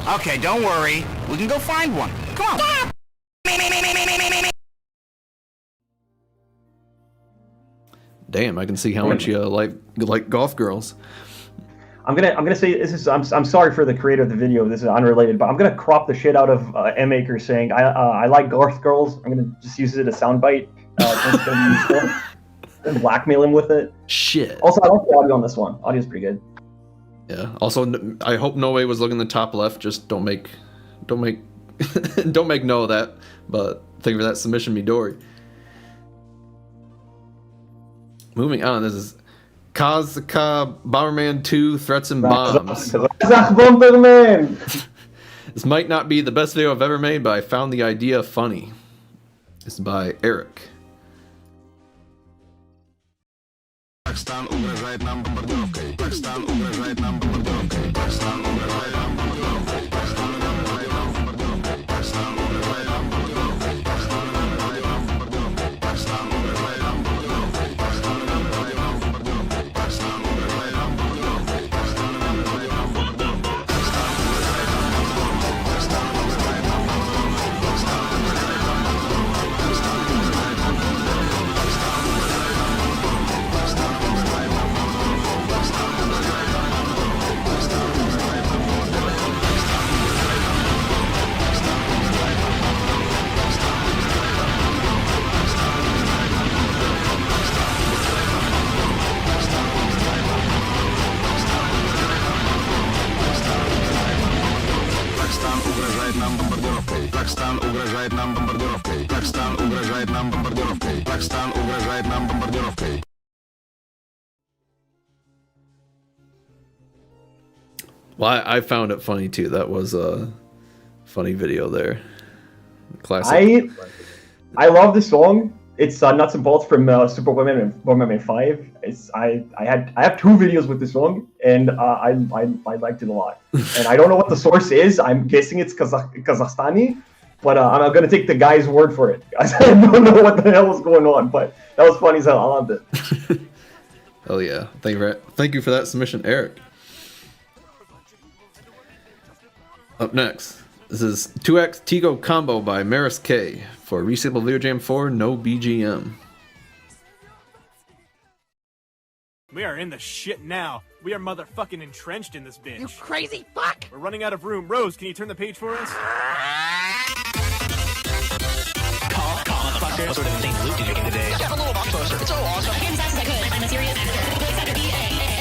S14: Okay, don't worry. We can go find one. Come on.
S1: Damn, I can see how much you like golf girls.
S4: I'm gonna say this is. I'm sorry for the creator of the video. This is unrelated, but I'm gonna crop the shit out of M Maker saying I like golf girls. I'm gonna just use it as a soundbite. And blackmail him with it.
S1: Shit.
S4: Also, I like the audio on this one. Audio's pretty good.
S1: Yeah. Also, I hope No Way was looking in the top left. Just don't make don't make no of that. But thank you for that submission, Midori. Moving on, this is Kazuka Bomberman 2 Threats and Bombs. This might not be the best video I've ever made, but I found the idea funny. This is by Eric.
S13: Пакистан угрожает нам бомбардировкой. Пакистан угрожает нам бомбардировкой. Пакистан угрожает нам бомбардировкой. Пакистан угрожает нам бомбардировкой. Пакистан угрожает нам бомбардировкой. Пакистан угрожает нам бомбардировкой. Пакистан угрожает нам бомбардировкой. Пакистан угрожает нам бомбардировкой. Пакистан угрожает нам бомбардировкой. Пакистан угрожает нам бомбардировкой. Пакистан угрожает нам бомбардировкой. Пакистан угрожает нам бомбардировкой. Пакистан угрожает нам бомбардировкой. Пакистан угрожает нам Пакистан угрожает нам бомбардировкой. Пакистан угрожает нам бомбардировкой. Пакистан угрожает нам бомбардировкой.
S1: Well, I found it funny too. That was a funny video there. Classic.
S4: I love the song. It's Nuts and Bolts from Super Bomberman 5. I have 2 videos with the song, and I liked it a lot. And I don't know what the source is. I'm guessing it's Kazakhstani, but I'm gonna take the guy's word for it. I don't know what the hell is going on, but that was funny as hell. I loved it.
S1: Oh yeah! Thank you for that submission, Eric. Up next, this is 2X Tigo Combo by Maris K for Resample Video Jam 4, no BGM.
S15: We are in the shit now. We are motherfucking entrenched in this bitch.
S7: You crazy fuck!
S15: We're running out of room. Rose, can you turn the page for us?
S14: What sort of insane loot did you get today?
S16: I got a little box poster. It's so awesome. I'm as fast as I could. I'm a serious actor.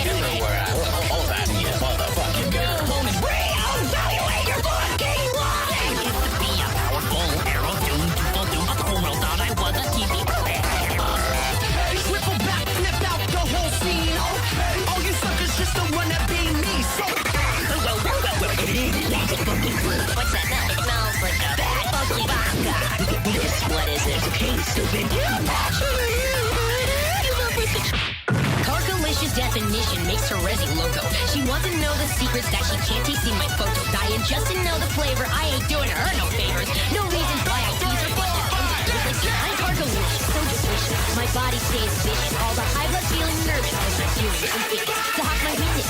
S14: Everywhere. All of that. You motherfucking
S16: Go home and reevaluate your fucking life!
S14: I used to be a powerful arrow doom, a criminal, thought I was a TV.
S16: Hey, triple back, flipped out the whole scene. Okay, all you suckers just don't wanna be me. So,
S14: What's that? It smells like a bad ugly vodka. What is it? Okay, stupid.
S16: Cargalicious definition makes her resi logo. She wants to know the secrets that she can't taste in my photos. Dying just to know the flavor. I ain't doing her no favors. No reason why I tease her, but I'm cargalicious, so delicious. My body stays vicious. All the high blood feeling nervous. I'm furious and vicious. To hawk my weakness.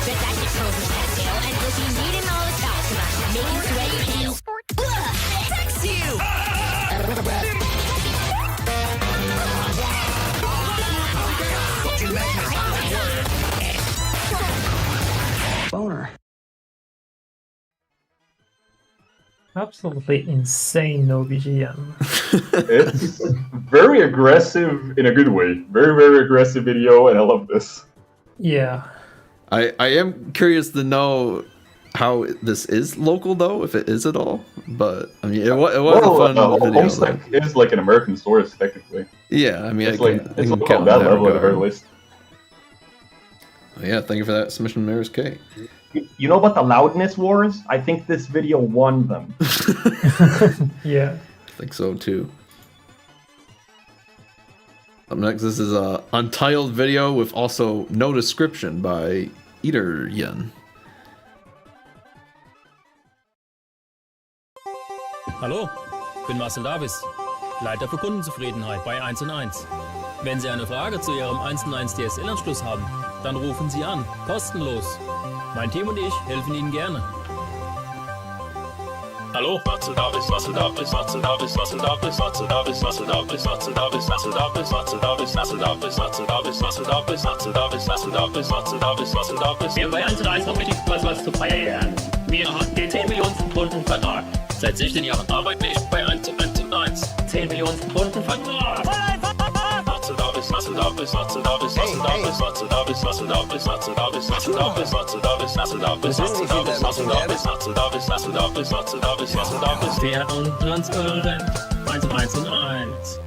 S16: Bet that shit frozen pastel. And you'll be needing all the towels. Cause I'm making sweaty heels. Text you!
S2: Absolutely insane no BGM.
S3: It's very aggressive in a good way. Very, very aggressive video, and I love this.
S2: Yeah.
S1: I am curious to know how this is local, though, if it is at all. But, I mean, it was a fun video.
S3: Homestuck is like an American source, technically.
S1: Yeah, I mean,
S3: it's local on that level at the very least.
S1: Yeah, thank you for that submission, Maris K.
S4: You know about the loudness wars? I think this video won them.
S2: Yeah.
S1: I think so, too. Up next, this is a untitled video with also no description by Eater Yen.
S17: Hallo, bin Marcel Davis, Leiter für Kundenzufriedenheit bei 1&1. Wenn Sie eine Frage zu Ihrem 1&1 DSL-Anschluss haben, dann rufen Sie an, kostenlos. Mein Team und ich helfen Ihnen gerne. Hallo, Marcel Davis, Marcel Davis, Marcel Davis, Marcel Davis, Marcel Davis, Marcel Davis, Marcel Davis, Marcel Davis, Marcel Davis, Marcel Davis, Marcel Davis, Marcel Davis, Marcel Davis, Marcel Davis, Marcel Davis, Marcel Davis. Wir haben bei 1&1 noch richtig was zu feiern. Wir haben den 10 Millionen Kunden Vertrag. Seit 16 Jahren arbeite ich bei 1&1. 10 Millionen Kunden Vertrag. Marcel Davis, Marcel Davis, Marcel Davis, Marcel Davis, Marcel Davis, Marcel Davis, Marcel Davis, Marcel Davis, Marcel Davis, Marcel Davis, Marcel Davis, Marcel Davis, Marcel Davis, Marcel Davis, Marcel Davis, Marcel Davis. Fair und transparent. 1&1.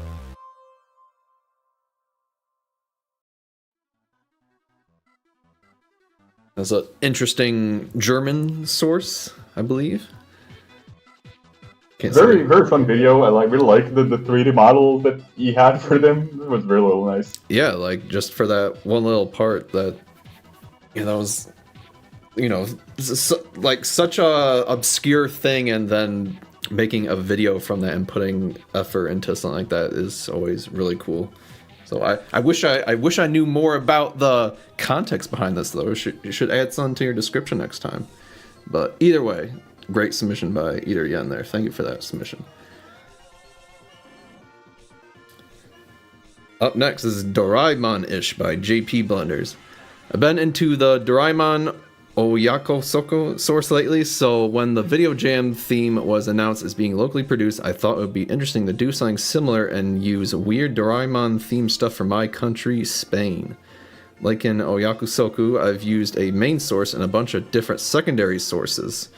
S1: That's an interesting German source, I believe.
S3: Very, very fun video. I really like the 3D model that he had for them. It was really nice.
S1: Yeah, like just for that one little part that, that was, like such a obscure thing, and then making a video from that and putting effort into something like that is always really cool. So I wish I knew more about the context behind this, though. You should add some to your description next time. But either way, great submission by Eater Yen there. Thank you for that submission. Up next is Doraemon-ish by JP Blenders. I've been into the Doraemon Oyako Soko source lately, so when the Video Jam theme was announced as being locally produced, I thought it would be interesting to do something similar and use weird Doraemon themed stuff from my country, Spain. Like in Oyakusoku, I've used a main source and a bunch of different secondary sources.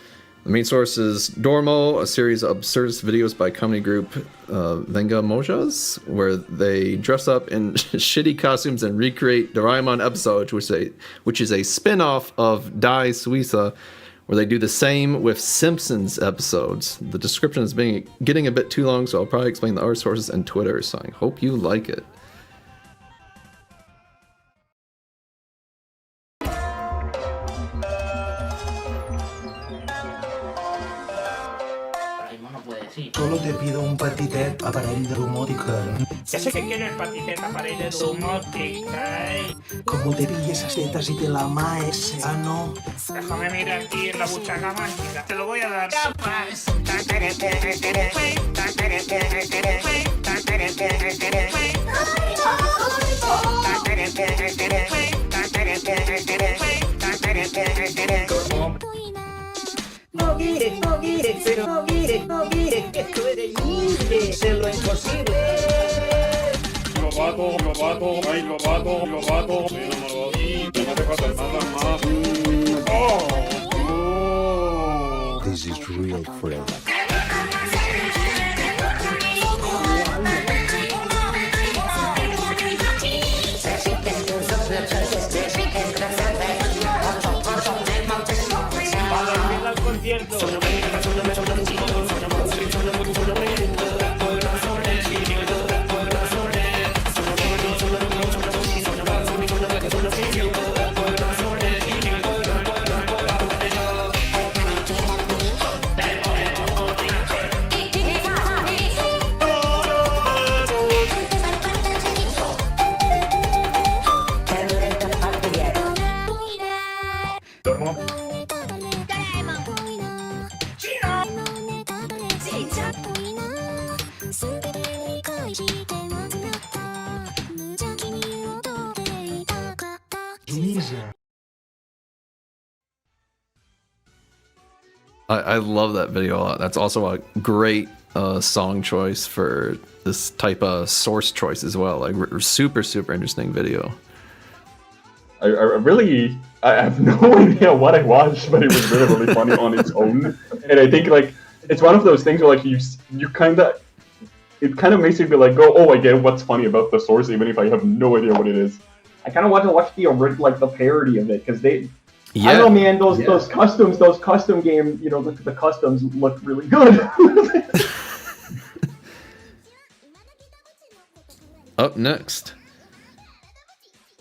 S1: The main source is Dormo, a series of absurdist videos by comedy group Venga Mojas, where they dress up in shitty costumes and recreate Doraemon episodes, which is a spin-off of Die Suiza, where they do the same with Simpsons episodes. The description is getting a bit too long, so I'll probably explain the other sources and Twitter, so I hope you like it.
S18: Solo te pido un patitet aparell de domòtica.
S6: Ya sé que quieres patitet aparell de domòtica.
S18: Como te pille esas tetas y te la maes, no.
S6: Déjame mirar aquí en la buchaca mágica. Te lo voy a dar.
S18: No gires, pero no gires, que tú eres libre de lo imposible.
S19: Lo bato, ay, lo bato, pero no lo vi, no te pasa nada más. Oh.
S18: This is real friend.
S1: I love that video a lot. That's also a great song choice for this type of source choice as well. Like super interesting video.
S3: I have no idea what I watched, but it was really funny on its own. And I think like it's one of those things where like you kind of, it kind of makes you be like, oh, I get what's funny about the source, even if I have no idea what it is.
S4: I kind of want to watch the like the parody of it because they.
S1: Yeah.
S4: I don't know, man. Those custom game, the customs look really good.
S1: Up next,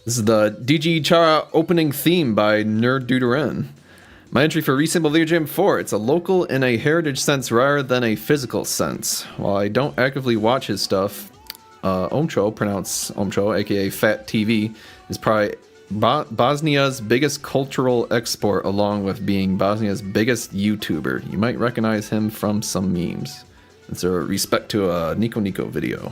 S1: this is the DG Chara opening theme by Nerd Deuteran. My entry for Resample Video Jam 4. It's a local in a heritage sense rather than a physical sense. While I don't actively watch his stuff, Omcho, pronounced Omcho, aka Fat TV, is probably Bosnia's biggest cultural export, along with being Bosnia's biggest YouTuber. You might recognize him from some memes. It's a respect to a Nico Nico video.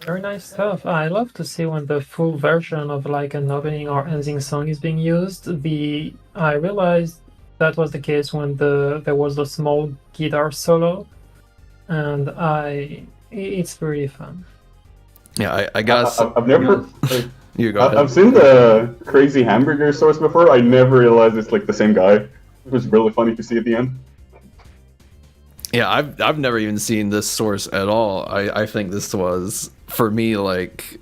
S2: Very nice stuff. I love to see when the full version of like an opening or ending song is being used. I realized that was the case when there was a small guitar solo, and it's really fun.
S1: Yeah, I guess
S3: I've never.
S1: You go ahead.
S3: I've seen the Crazy Hamburger source before. I never realized it's like the same guy. It was really funny to see at the end.
S1: Yeah, I've never even seen this source at all. I think this was, for me, like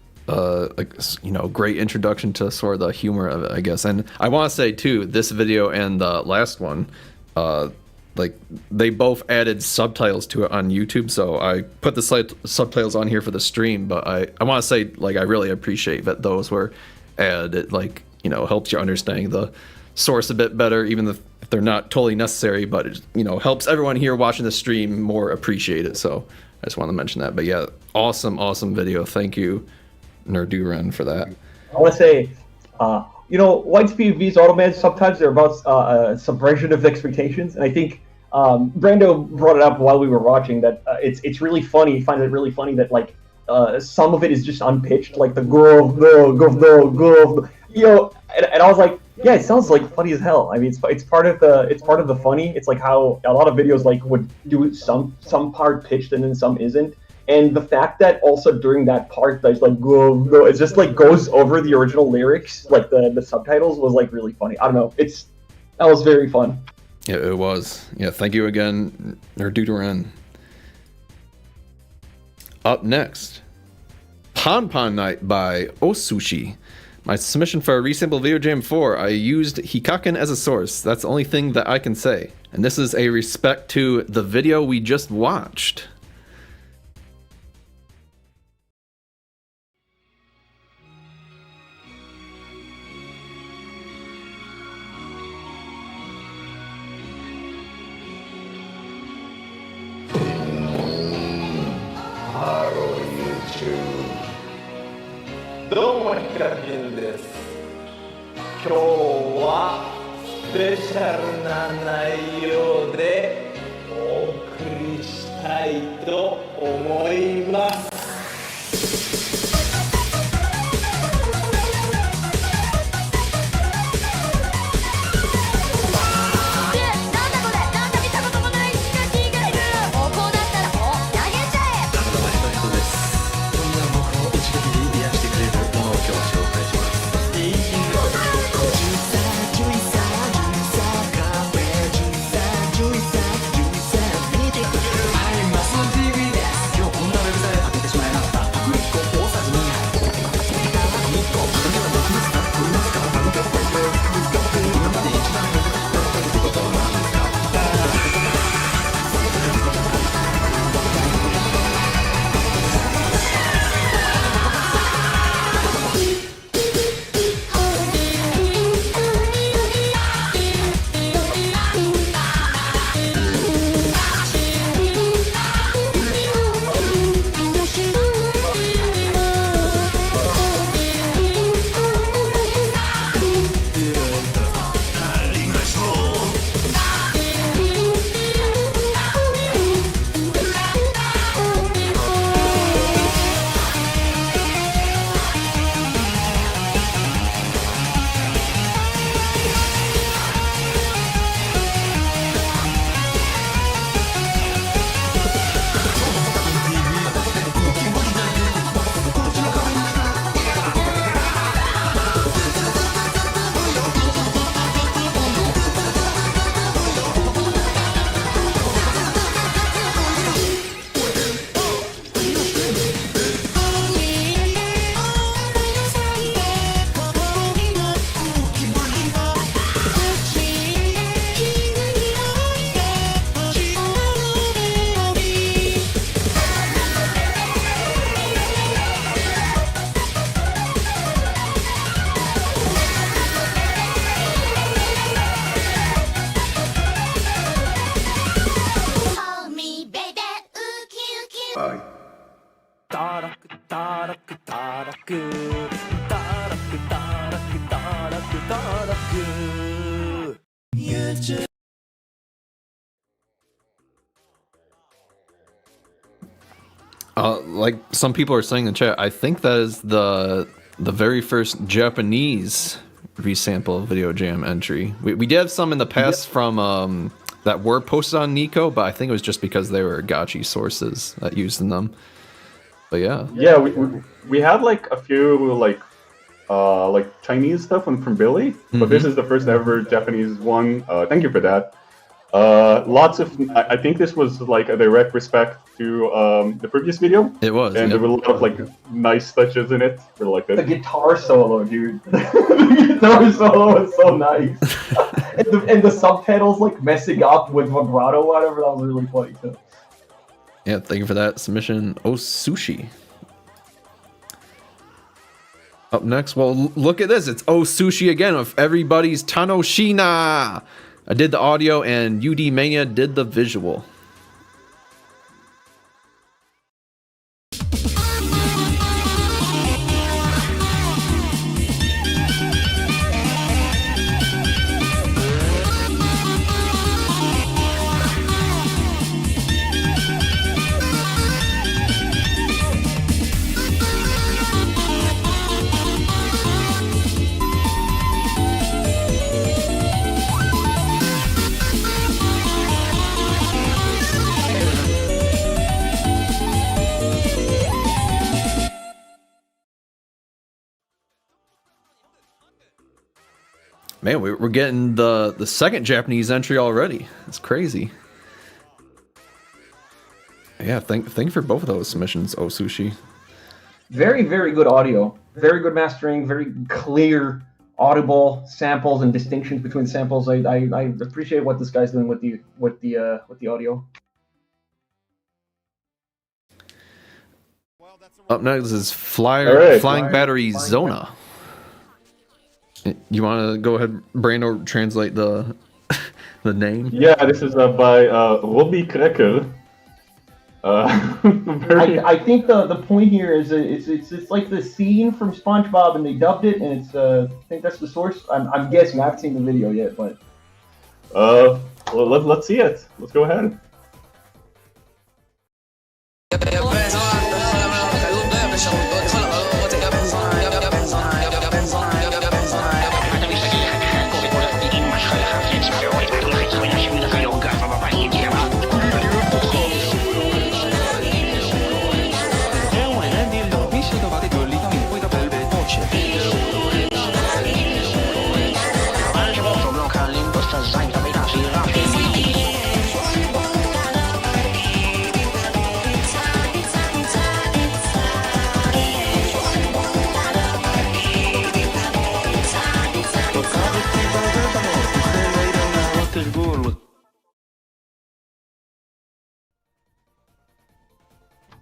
S1: great introduction to sort of the humor of it, I guess. And I want to say too, this video and the last one, like they both added subtitles to it on YouTube. So I put the subtitles on here for the stream, but I want to say, like, I really appreciate that those were add. It like, you know, helps you understanding the source a bit better, even if they're not totally necessary, but it, you know, helps everyone here watching the stream more appreciate it. So I just want to mention that. But yeah, awesome video. Thank you, Nerduran, for that.
S4: I want to say, you know, YTPMV's AutoMAD sometimes they're about subversion of expectations, and I think Brando brought it up while we were watching that it's really funny. He finds it really funny that like some of it is just unpitched, like the grove, you know, and I was like, yeah, it sounds like funny as hell. I mean, it's part of the funny. It's like how a lot of videos like would do some part pitched and then some isn't. And the fact that also during that part there's like go, it just like goes over the original lyrics, like the subtitles was like really funny. I don't know, that was very fun.
S1: Yeah, it was. Yeah, thank you again, Nerduran. Up next, Pon Pon Night by Osushi. My submission for a resample video jam 4, I used Hikaken as a source. That's the only thing that I can say. And this is a respect to the video we just watched.
S20: Hello YouTube。どうもヒカキンです。今日はスペシャルな内容でお送りしたいと思います。
S1: Like some people are saying in chat, I think that is the very first Japanese resample video jam entry. We did have some in the past from that were posted on Nico, but I think it was just because they were gachi sources that used in them. But yeah.
S3: Yeah, we had like a few like Chinese stuff from Billy, but this is the first ever Japanese one. Thank you for that. Lots of, I think this was like a direct respect to the previous video.
S1: It was,
S3: and there were a lot of like nice touches in it for like
S4: the guitar solo, dude. The guitar solo was so nice, and the subtitles like messing up with vibrato, or whatever. That was really funny too.
S1: Yeah, thank you for that submission, Osushi. Up next, well, look at this. It's Oh Sushi again with everybody's Tanoshina. I did the audio and UD Mania did the visual. Man, we're getting the second Japanese entry already. It's crazy. Yeah, thank you for both of those submissions, Oh Sushi.
S4: Very, very good audio. Very good mastering. Very clear, audible samples and distinctions between samples. I appreciate what this guy's doing with the audio.
S1: Up next is
S3: Right.
S1: Flying Battery Zona. You want to go ahead, Brando, translate the name?
S3: Yeah, this is by Robbie Cracker.
S4: I think the point here is it's like the scene from SpongeBob and they dubbed it, and it's I think that's the source. I'm guessing. I haven't seen the video yet, but
S3: well, let's see it. Let's go ahead.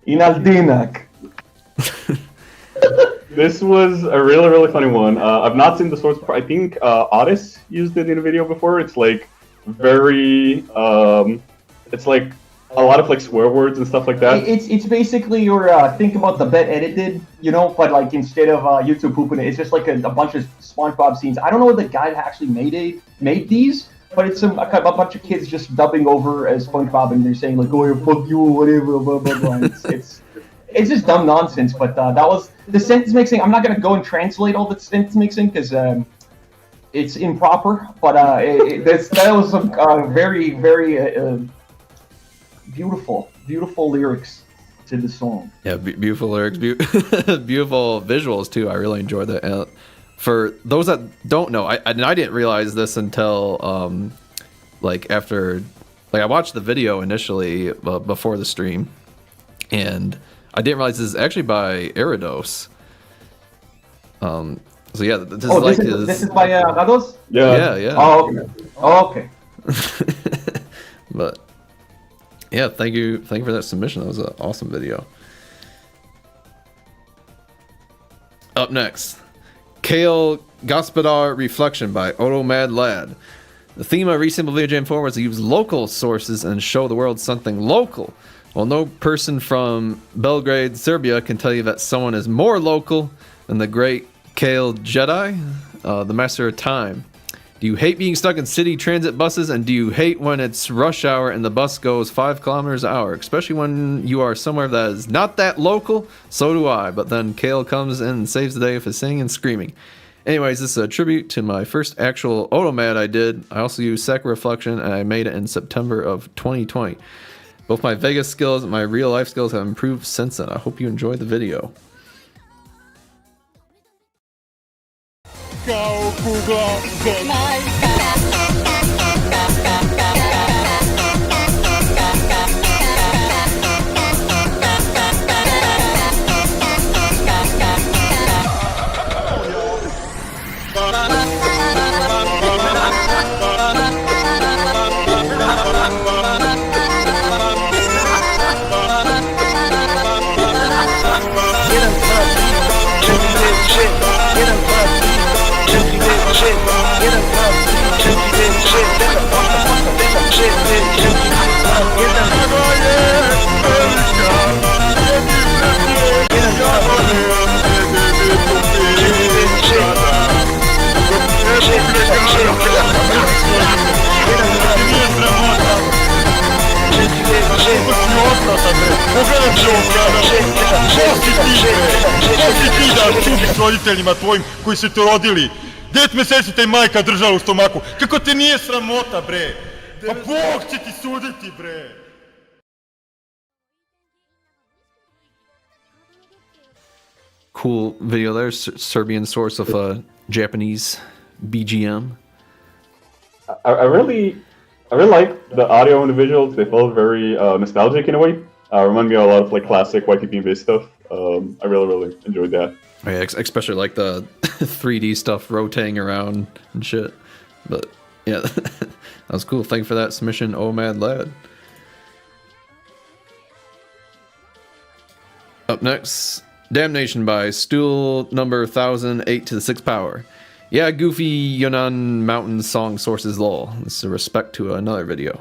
S4: Inaldinak.
S3: This was a really, really funny one. I've not seen the source before. I think Otis used it in a video before. It's like very, it's like a lot of like swear words and stuff like that.
S4: It's basically your think about the bet Edit did, you know, but like instead of YouTube pooping it, it's just like a bunch of SpongeBob scenes. I don't know what the guy that actually made these, but it's a bunch of kids just dubbing over as SpongeBob, and they're saying like, "Oh, fuck you," or whatever, blah blah blah. It's just dumb nonsense. But that was the sentence mixing. I'm not gonna go and translate all the sentence mixing because it's improper. But that was some very very beautiful lyrics to the song.
S1: Yeah, beautiful lyrics, beautiful visuals too. I really enjoyed that. For those that don't know, I didn't realize this until like after, like I watched the video initially before the stream, and I didn't realize this is actually by Eridos. So yeah, this
S4: is by Eridos?
S1: Yeah.
S4: Oh, okay.
S1: But yeah, thank you for that submission. That was an awesome video. Up next, Kale Gospodar Reflection by OTOMAD Lad. The theme of Resample Video Jam 4 was to use local sources and show the world something local. Well, no person from Belgrade, Serbia can tell you that someone is more local than the great Kale Jedi, the master of time. Do you hate being stuck in city transit buses, and do you hate when it's rush hour and the bus goes 5 kilometers an hour, especially when you are somewhere that is not that local? So do I, but then Kale comes in and saves the day with his singing and screaming. Anyways, this is a tribute to my first actual OTOMAD I did. I also used Sacred Reflection, and I made it in September of 2020. Both my Vegas skills and my real life skills have improved since then. I hope you enjoyed the video.
S11: Go Google, get
S6: Get him,
S11: s roditeljima tvojim koji su te rodili. 9 meseci te majka držala u stomaku. Kako te nije sramota, bre? Pa Bog će ti suditi, bre!
S1: Cool video there, Serbian source of Japanese BGM.
S3: I really like the audio and the visuals. They felt very nostalgic in a way. Remind me of a lot of like classic YTPMV stuff. I really enjoyed that.
S1: Yeah, especially like the 3D stuff rotating around and shit. But yeah, that was cool. Thank you for that submission, OTOMAD lad. Up next, Damnation by Stool number 1008 to the 6th power. Yeah, goofy Yunnan mountain song sources lol. This is a respect to another video.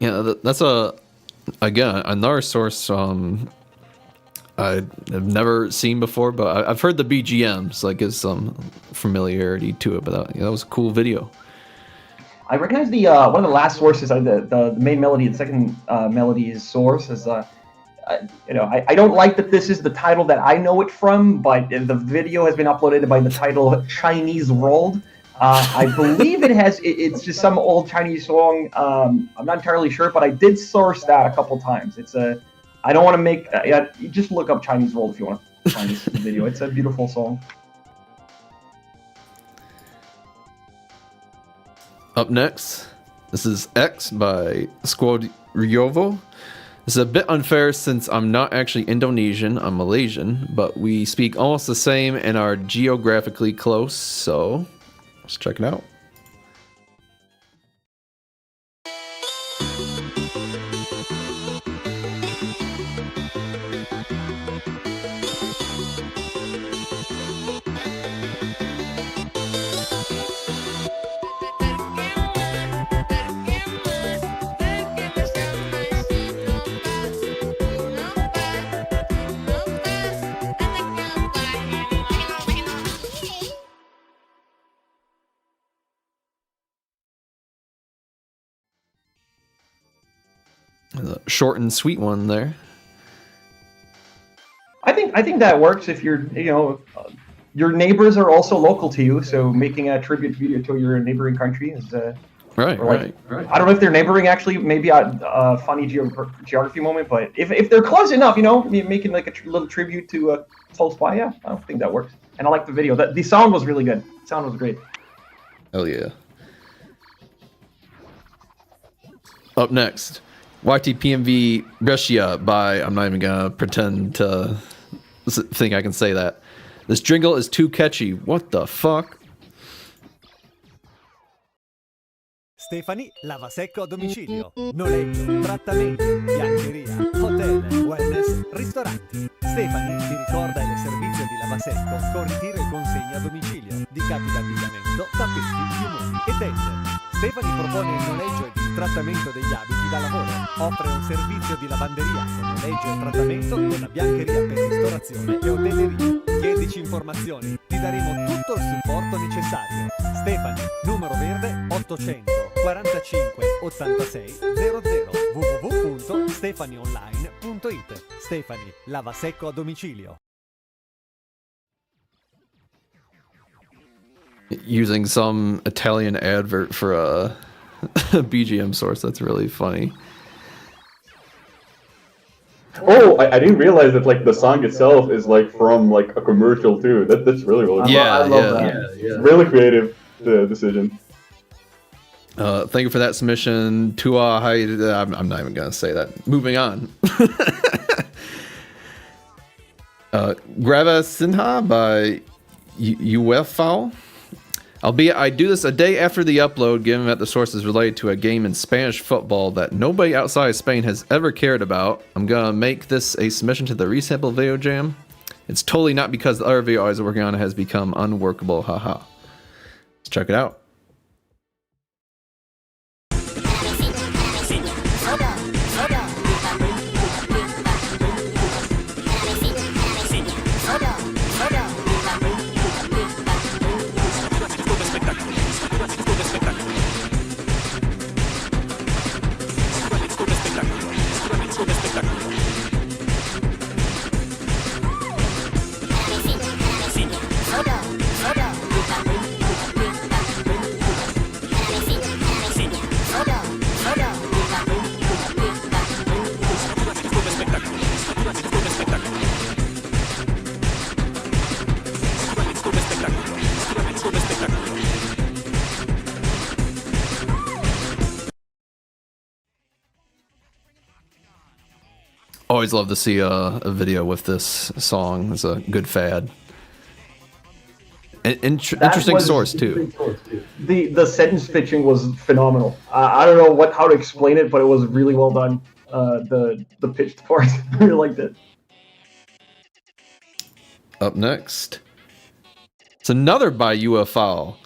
S1: Yeah, that's again another source I have never seen before, but I've heard the BGMs, like gives some familiarity to it. But that was a cool video.
S4: I recognize the one of the last sources, the main melody, the second melody is source. Is I don't like that this is the title that I know it from, but the video has been uploaded by the title Chinese World. I believe it's just some old Chinese song. I'm not entirely sure, but I did source that a couple times. I don't want to make, you just look up Chinese World if you want to find this video. It's a beautiful song.
S1: Up next, this is X by Squad Ryovo. This is a bit unfair since I'm not actually Indonesian, I'm Malaysian, but we speak almost the same and are geographically close, so let's check it out. The short and sweet one there.
S4: I think that works if you're, your neighbors are also local to you, so making a tribute video to your neighboring country is
S1: right.
S4: I don't know if they're neighboring actually, maybe a funny geography moment, but if they're close enough, making like a little tribute to close by, yeah, I think that works. And I like the video. The sound was really good. The sound was great.
S1: Oh yeah. Up next, YTPMV Brescia by, I'm not even gonna pretend to think I can say that. This jingle is too catchy. What the fuck?
S21: Stefani lava secco a domicilio, noleggio, trattamenti, biancheria, hotel, wellness, ristoranti. Stefani ti ricorda il servizio di lavasecco con ritiro e consegna a domicilio di capi d'abbigliamento, tappeti, piumoni e tende. Stefani propone il noleggio e il trattamento degli abiti da lavoro. Offre un servizio di lavanderia con noleggio e trattamento della biancheria per ristorazione e hotelleria. Chiedici informazioni, ti daremo tutto il supporto necessario. Stefani, numero verde 800 45 86 00 www.stefanionline.it. Stefani, lavasecco a domicilio.
S1: Using some Italian advert for a BGM source. That's really funny.
S3: Oh, I didn't realize that like the song itself is like from like a commercial too. That's really cool.
S1: Yeah,
S3: I love that. Really creative decision.
S1: Thank you for that submission. Tua, I'm not even gonna say that. Moving on. Grava Sinha by UFO. Albeit I do this a day after the upload, given that the source is related to a game in Spanish football that nobody outside Spain has ever cared about. I'm gonna make this a submission to the Resample Video Jam. It's totally not because the other video I was working on has become unworkable, haha. Let's check it out. Always love to see a video with this song. It's a good fad. Interesting source too.
S4: The sentence pitching was phenomenal. I don't know how to explain it, but it was really well done. The pitched part, I really liked it.
S1: Up next, it's another by UFO.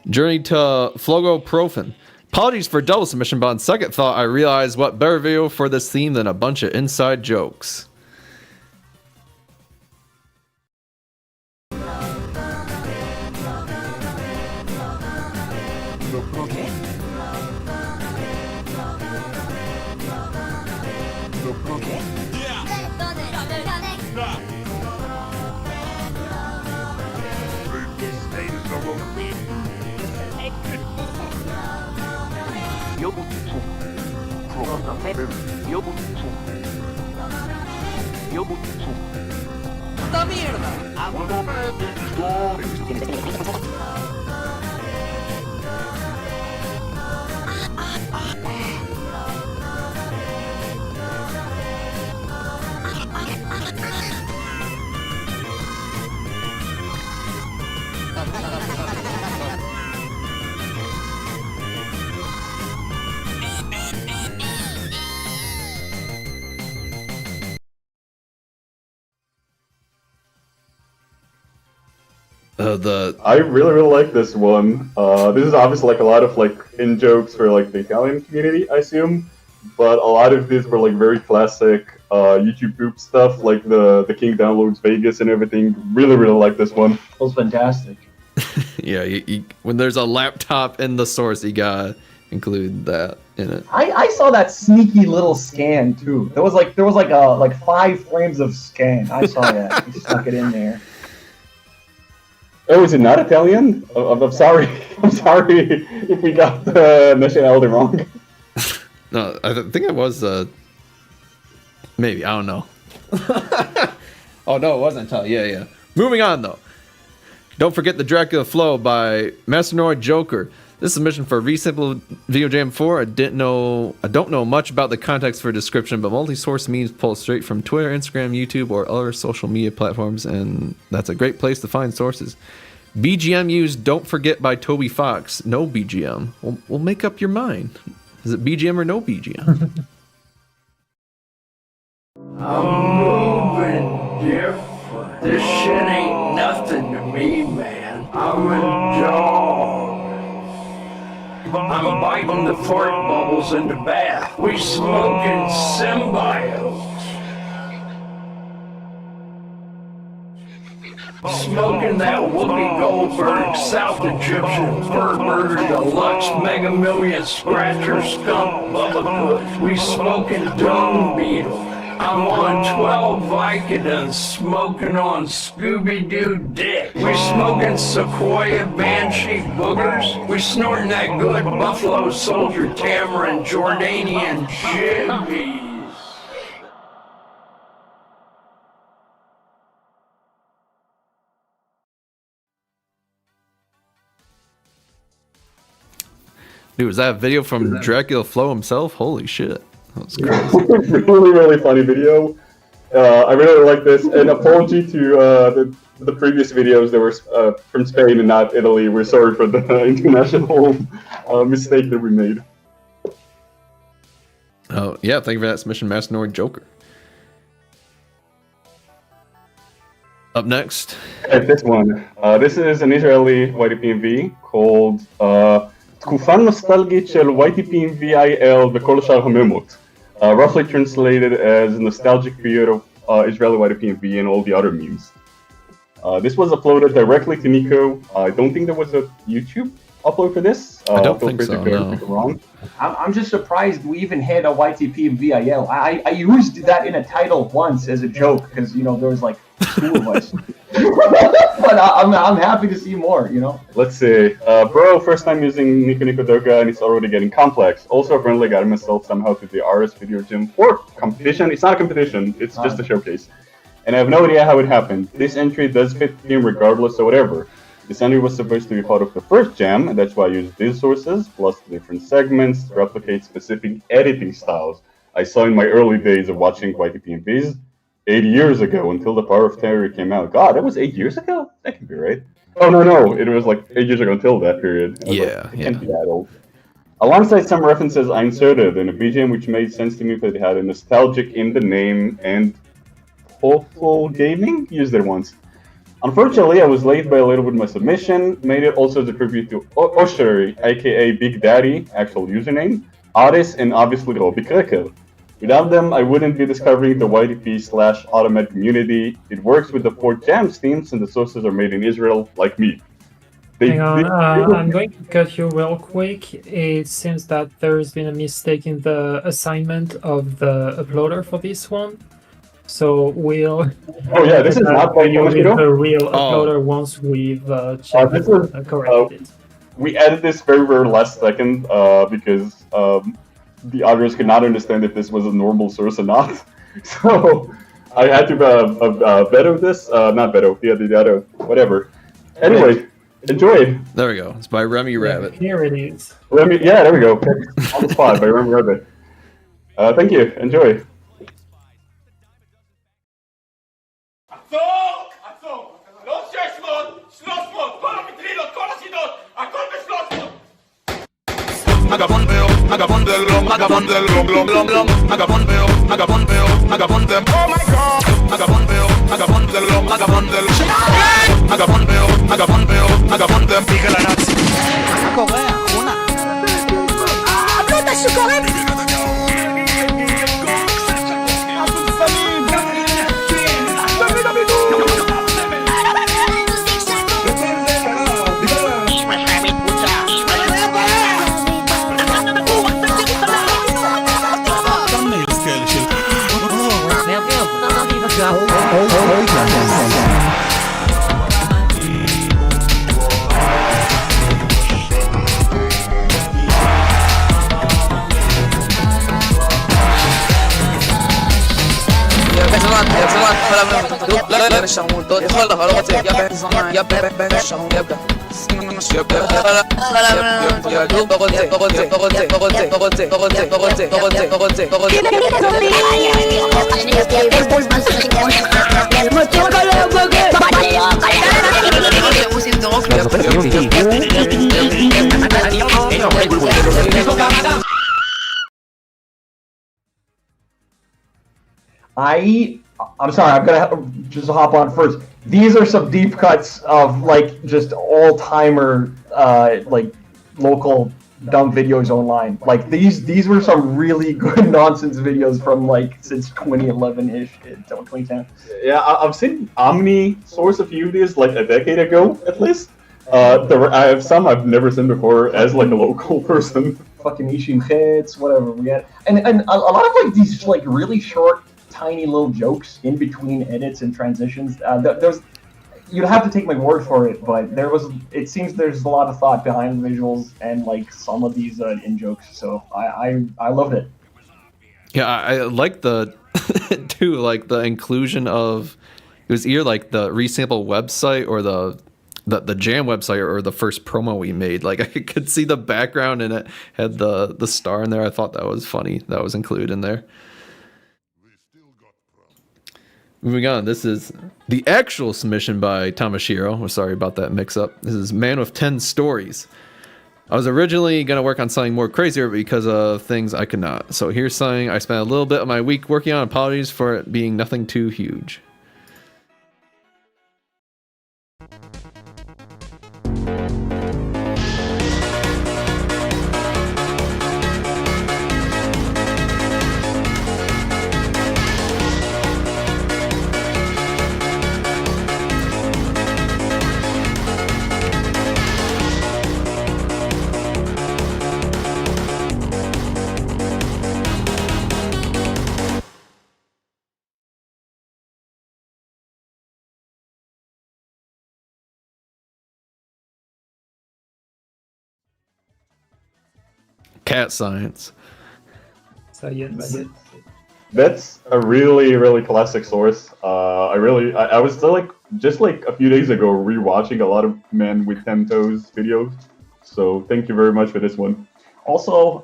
S1: Journey to Flogoprofen. Apologies for double submission, but on second thought, I realized what better video for this theme than a bunch of inside jokes.
S7: ¡Puta mierda!
S3: I really like this one. This is obviously like a lot of like in jokes for like the Italian community, I assume, but a lot of these were like very classic YouTube poop stuff, like the King Downloads Vegas and everything. Really like this one.
S4: That was fantastic.
S1: Yeah, when there's a laptop in the source, you gotta include that in it.
S4: I saw that sneaky little scan too. There was like 5 frames of scan. I saw that. He snuck it in there.
S3: Oh, is it not Italian? I'm sorry. I'm sorry if we got the nationality wrong.
S1: No, I think it was. Maybe, I don't know. Oh no, it wasn't Italian. Yeah. Moving on though. Don't forget the Dracula Flow by Masternoid Joker. This submission for Resample Video Jam 4. I don't know much about the context for description, but multi-source memes pulled straight from Twitter, Instagram, YouTube, or other social media platforms, and that's a great place to find sources. BGM used Don't Forget by Toby Fox. No BGM. We'll make up your mind. Is it BGM or no BGM?
S8: I'm moving different. This shit ain't nothing to me, man. I'm a dog. I'm biting the fart bubbles in the bath. We smoking symbiotes. Smoking that Whoopi Goldberg, South Egyptian, Bird Murder Deluxe, Mega Million Scratcher, Skunk, Bubba Kush. We smoking Dung Beetle. I'm on 12 Vicodins, smoking on Scooby-Doo dick. We smoking Sequoia Banshee boogers. We snorting that good Buffalo Soldier Tamarind Jordanian jibbies.
S1: Dude, was that a video from Dracula Flow himself? Holy shit. That was crazy.
S3: Really funny video. I really like this. And apology to the previous videos that were from Spain and not Italy. We're sorry for the international mistake that we made.
S1: Oh, yeah. Thank you for that submission, Masternoid Joker. Up next.
S3: This one. This is an Israeli YTPMV called תקופה נוסטלגית של YTPMV-IL וכל שאר הממות. Roughly translated as nostalgic period of Israeli YTPMV and all the other memes. This was uploaded directly to Nico. I don't think there was a YouTube upload for this.
S1: I don't think so, no.
S3: Wrong.
S4: I'm just surprised we even had a YTPMV-IL. I used that in a title once as a joke because, you know, there was like 2 of us. But I'm happy to see more, you know?
S3: Let's see. Bro, first time using Nico Doga and it's already getting complex. Also, apparently got myself somehow to the RS Video Gym 4 competition. It's not a competition, it's just a showcase. And I have no idea how it happened. This entry does fit the theme regardless or whatever. This entry was supposed to be part of the first jam, and that's why I used these sources, plus the different segments to replicate specific editing styles I saw in my early days of watching YTPMVs 8 years ago until The Power of Terror came out. God, that was 8 years ago? That can be right. Oh, no, it was like 8 years ago until that period.
S1: Yeah,
S3: it can't be that old. Alongside some references I inserted in a BGM which made sense to me because it had a nostalgic in the name and hopeful gaming. Used it once. Unfortunately, I was late by a little bit with my submission. Made it also as a tribute to Osheri, aka Big Daddy, actual username, Aris, and obviously Robbie Krekel. Without them, I wouldn't be discovering the YTP/AutoMAD community. It works with the 4 jams themes, and the sources are made in Israel, like me.
S2: Hang on, I'm going to cut you real quick. It seems that there's been a mistake in the assignment of the uploader for this one. So we'll...
S3: Oh yeah, this is not by
S2: with the real uploader once we've checked and corrected it.
S3: We added this very, very last second because the others could not understand if this was a normal source or not. So I had to veto this, not veto, the other, whatever. Anyway, enjoy.
S1: There we go. It's by Remy Rabbit.
S2: Here it is.
S3: Remy, yeah, there we go. On the spot by Remy Rabbit. Thank you. Enjoy.
S6: לא 600, 300, כל המטרילות, כל השידות, הכל ב-300.
S10: Agabondeo, agabondelo, agabondelo, blom, blom, blom. Agabondeo, agabondeo, agabondem. Oh my God. Agabondeo, agabondelo, agabondelo. Agabondeo, agabondeo, agabondem. Sigue la nazi.
S7: Corea, una.
S5: אתה שקורא?
S4: I'm sorry, I'm gonna just hop on first. These are some deep cuts of like just all-timer like local dumb videos online. Like these were some really good nonsense videos from like since 2011-ish, 2010.
S3: Yeah, I've seen Omni source a few of these like a decade ago at least. I have some I've never seen before as like a local person.
S4: Fucking Ishim hits, whatever we had, and a lot of like these like really short, tiny little jokes in between edits and transitions. There's, you'd have to take my word for it, but it seems there's a lot of thought behind the visuals and like some of these in jokes. So I loved it.
S1: Yeah, I like the too, like the inclusion of, it was either like the resample website or the jam website or the first promo we made. Like I could see the background and it had the star in there. I thought that was funny. That was included in there. Moving on, this is the actual submission by Tamashiro. We're sorry about that mix-up. This is Man with 10 Stories. I was originally going to work on something more crazier because of things I could not. So here's something I spent a little bit of my week working on. Apologies for it being nothing too huge. Cat science.
S2: Science.
S3: That's a really, really classic source. I was still like just like a few days ago rewatching a lot of Man with 10 Toes videos. So thank you very much for this one.
S4: Also,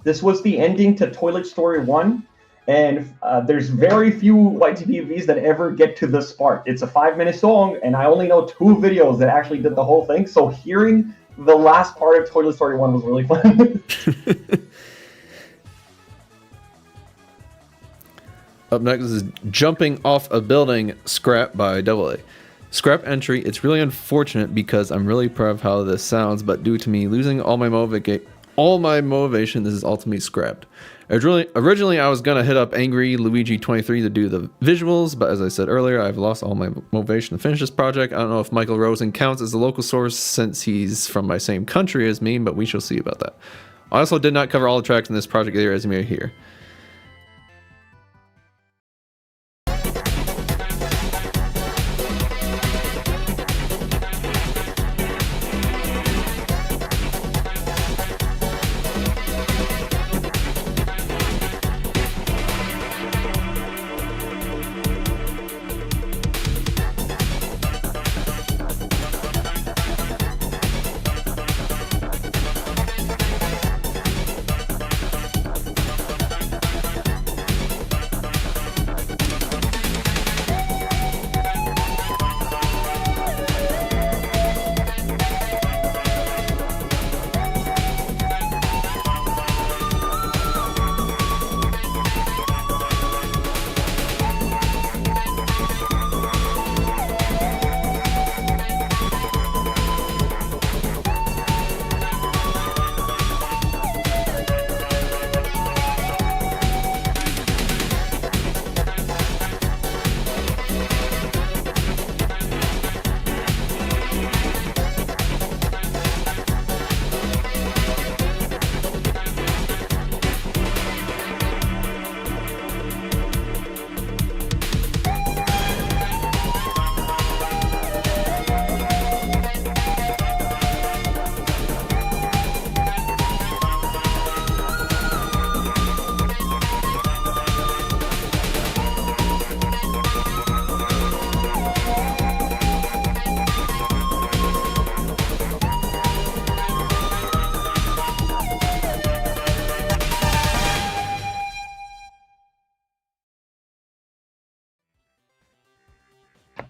S4: this was the ending to Toilet Story 1, and there's very few YTPMVs that ever get to this part. It's a 5-minute song, and I only know 2 videos that actually did the whole thing, so hearing the last part of Toilet Story 1 was really fun.
S1: Up next is Jumping Off a Building, Scrap by AA. Scrap entry, it's really unfortunate because I'm really proud of how this sounds, but due to me losing all my motivation, this is ultimately scrapped. Originally, I was going to hit up Angry Luigi 23 to do the visuals, but as I said earlier, I've lost all my motivation to finish this project. I don't know if Michael Rosen counts as a local source since he's from my same country as me, but we shall see about that. I also did not cover all the tracks in this project either, as you may hear.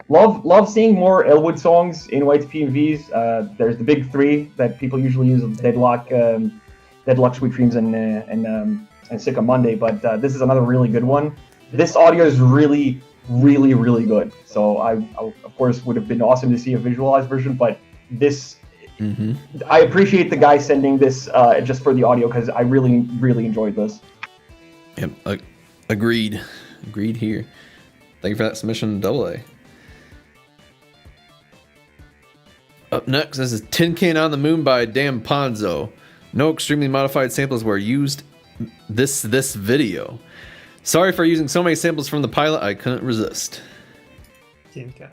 S4: Love seeing more Elwood songs in YTPMVs. There's the big three that people usually use: Deadlock, Sweet Dreams, and Sick on Monday. But this is another really good one. This audio is really good. So I of course would have been awesome to see a visualized version, but this. I appreciate the guy sending this just for the audio because I really enjoyed this.
S1: Yep, agreed here. Thank you for that submission, Double A. Up next, this is Tin Can on the Moon by Dan Ponzo. No extremely modified samples were used this video. Sorry for using so many samples from the pilot, I couldn't resist.
S2: Tin Can.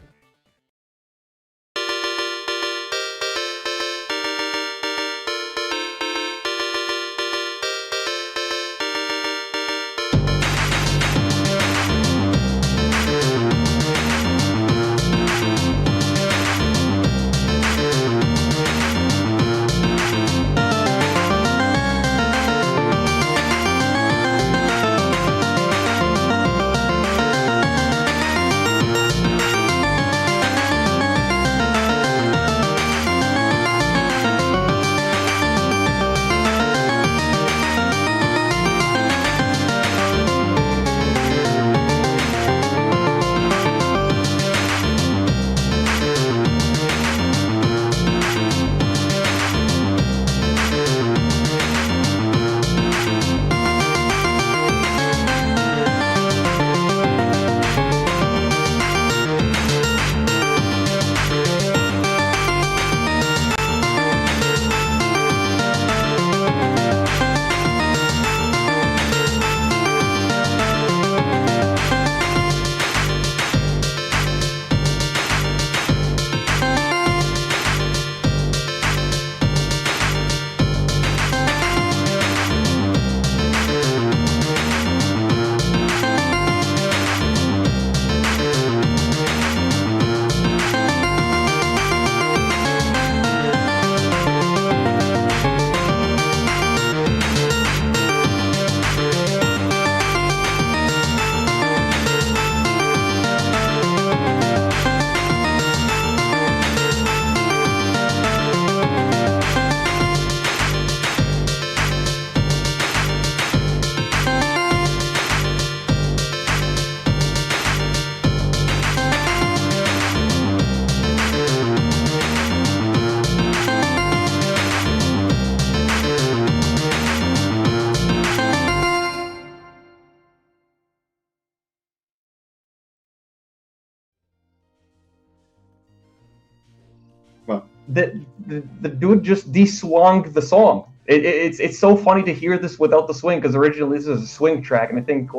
S4: The dude just de-swung the song. It's so funny to hear this without the swing because originally this was a swing track, and I think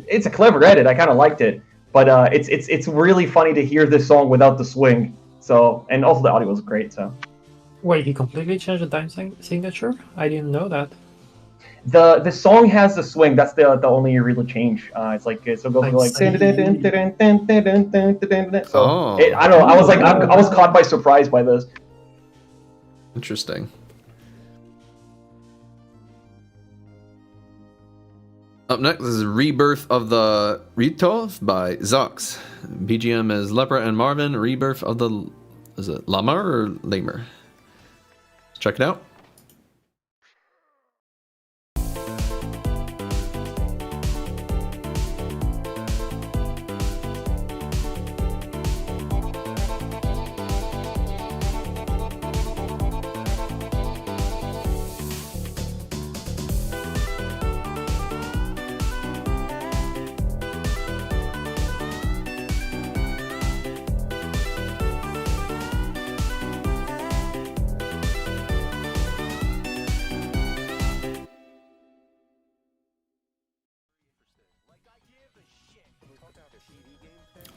S4: it's a clever edit. I kind of liked it, but it's really funny to hear this song without the swing. So, and also the audio was great. So,
S2: wait, he completely changed the time signature? I didn't know that.
S4: The song has the swing. That's the only real change. It's like so it goes like. So I don't know. I was like I was caught by surprise by this.
S1: Interesting. Up next is Rebirth of the Ritov by Zox. BGM is Lepra and Marvin. Rebirth of the... Is it Lamar or Lamer? Check it out.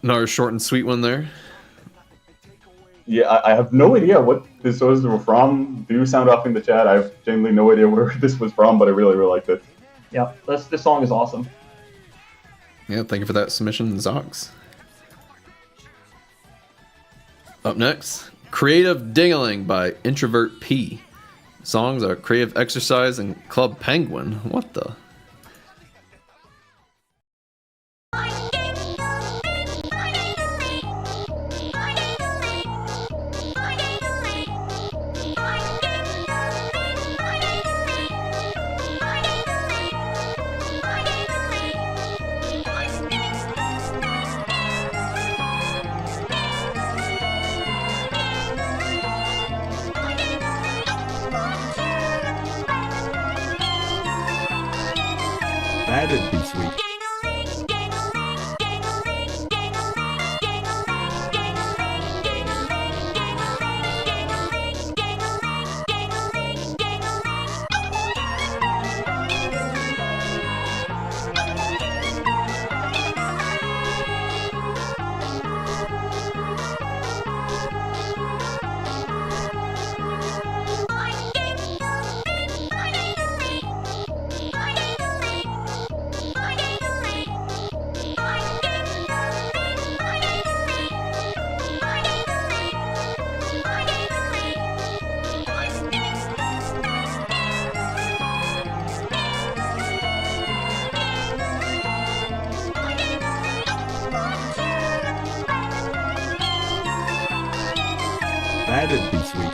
S1: Another short and sweet one there.
S3: Yeah, I have no idea what this was from. Do sound off in the chat. I have genuinely no idea where this was from, but I really liked it.
S4: Yeah, this song is awesome.
S1: Yeah, thank you for that submission, Zox. Up next, Creative Dingling by Introvert P. Songs are Creative Exercise and Club Penguin. What the?
S11: That'd be sweet. That'd be sweet.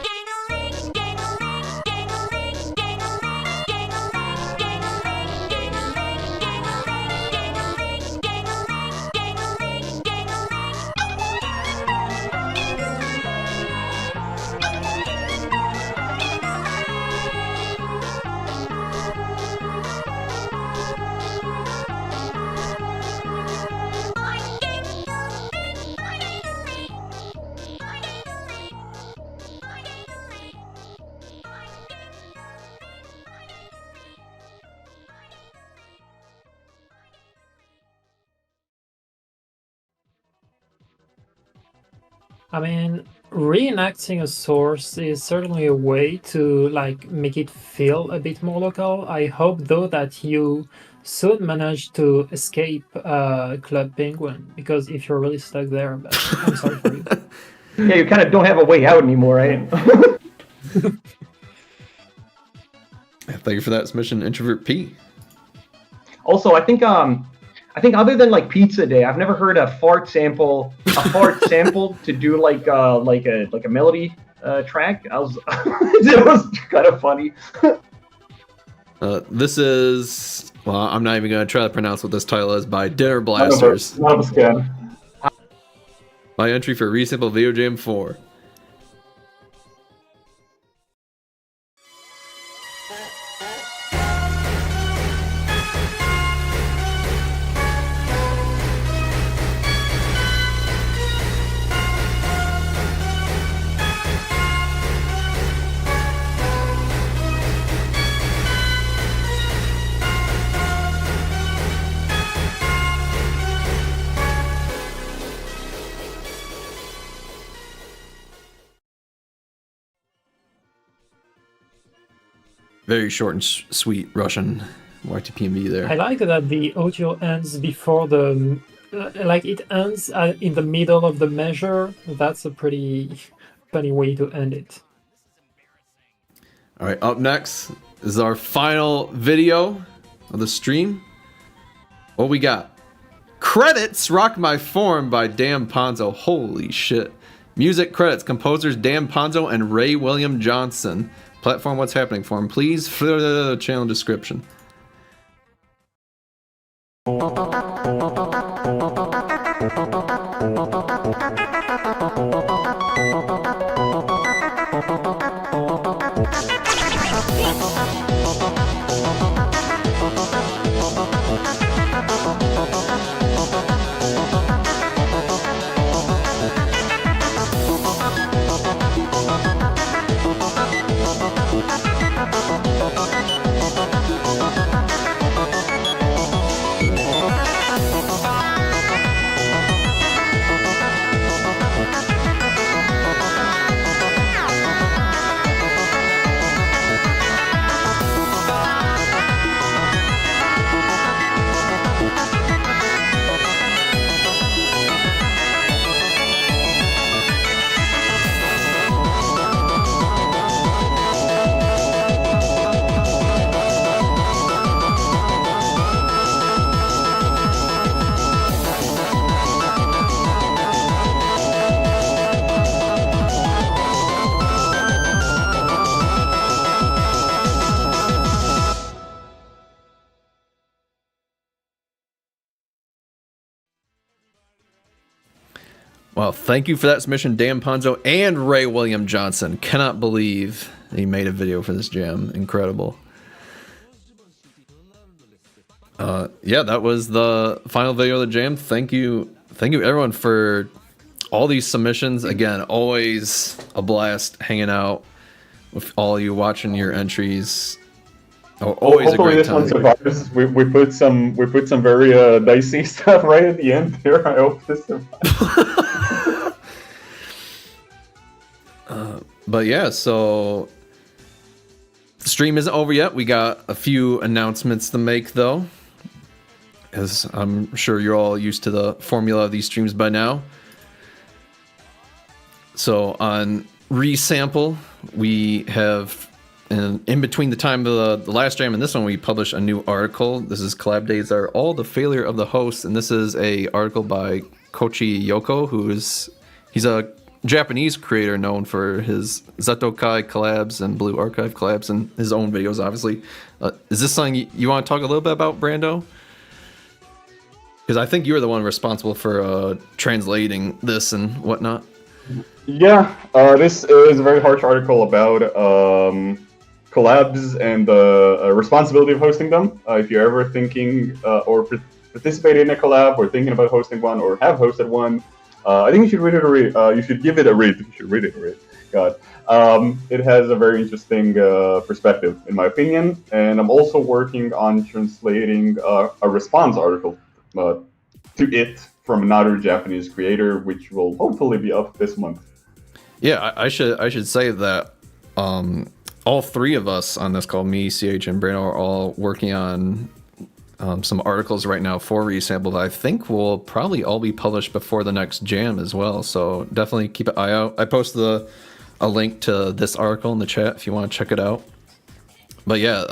S2: I mean, reenacting a source is certainly a way to like make it feel a bit more local. I hope though that you soon manage to escape Club Penguin, because if you're really stuck there, but I'm sorry for you.
S4: Yeah, you kind of don't have a way out anymore, right?
S1: Thank you for that submission, Introvert P.
S4: Also, I think other than like Pizza Day, I've never heard a fart sample to do like a melody track. It was kind of funny.
S1: This is, well, I'm not even going to try to pronounce what this title is, by Dinner Blasters.
S3: None of us can.
S1: My entry for Resample Video Jam 4. Very short and sweet Russian YTPMV there.
S2: I like that the audio ends before the like it ends in the middle of the measure. That's a pretty funny way to end it.
S1: All right, up next is our final video of the stream. What we got? Credits, Rock My Form by Dan Ponzo. Holy shit. Music credits, composers Dan Ponzo and Ray William Johnson. Platform, what's happening for him? Please, for the channel description. Well, thank you for that submission, Dan Ponzo and Ray William Johnson. Cannot believe he made a video for this jam. Incredible. Yeah, that was the final video of the jam. Thank you everyone for all these submissions. Again, always a blast hanging out with all you watching your entries. Always
S3: Hopefully
S1: a great
S3: this
S1: time.
S3: one survives. We put some very dicey stuff right at the end here. I hope this survives.
S1: But yeah, so the stream isn't over yet. We got a few announcements to make though, as I'm sure you're all used to the formula of these streams by now. So on Resample, we have in between the time of the last jam and this one, we published a new article. This is Collab Days Are All the Failure of the Host, and this is a article by Kochi Yoko, he's a Japanese creator known for his Zetokai collabs and Blue Archive collabs and his own videos, obviously. Is this something you want to talk a little bit about, Brando? Because I think you were the one responsible for translating this and whatnot.
S3: Yeah, this is a very harsh article about collabs and the responsibility of hosting them. If you're ever thinking or participating in a collab or thinking about hosting one or have hosted one, I think you should read it a read. You should give it a read. You should read it a read. God. It has a very interesting perspective, in my opinion. And I'm also working on translating a response article to it from another Japanese creator, which will hopefully be up this month.
S1: Yeah, I should say that all three of us on this call, me, CH, and Brano, are all working on some articles right now for Resample that I think will probably all be published before the next jam as well. So definitely keep an eye out. I posted a link to this article in the chat if you want to check it out. But yeah,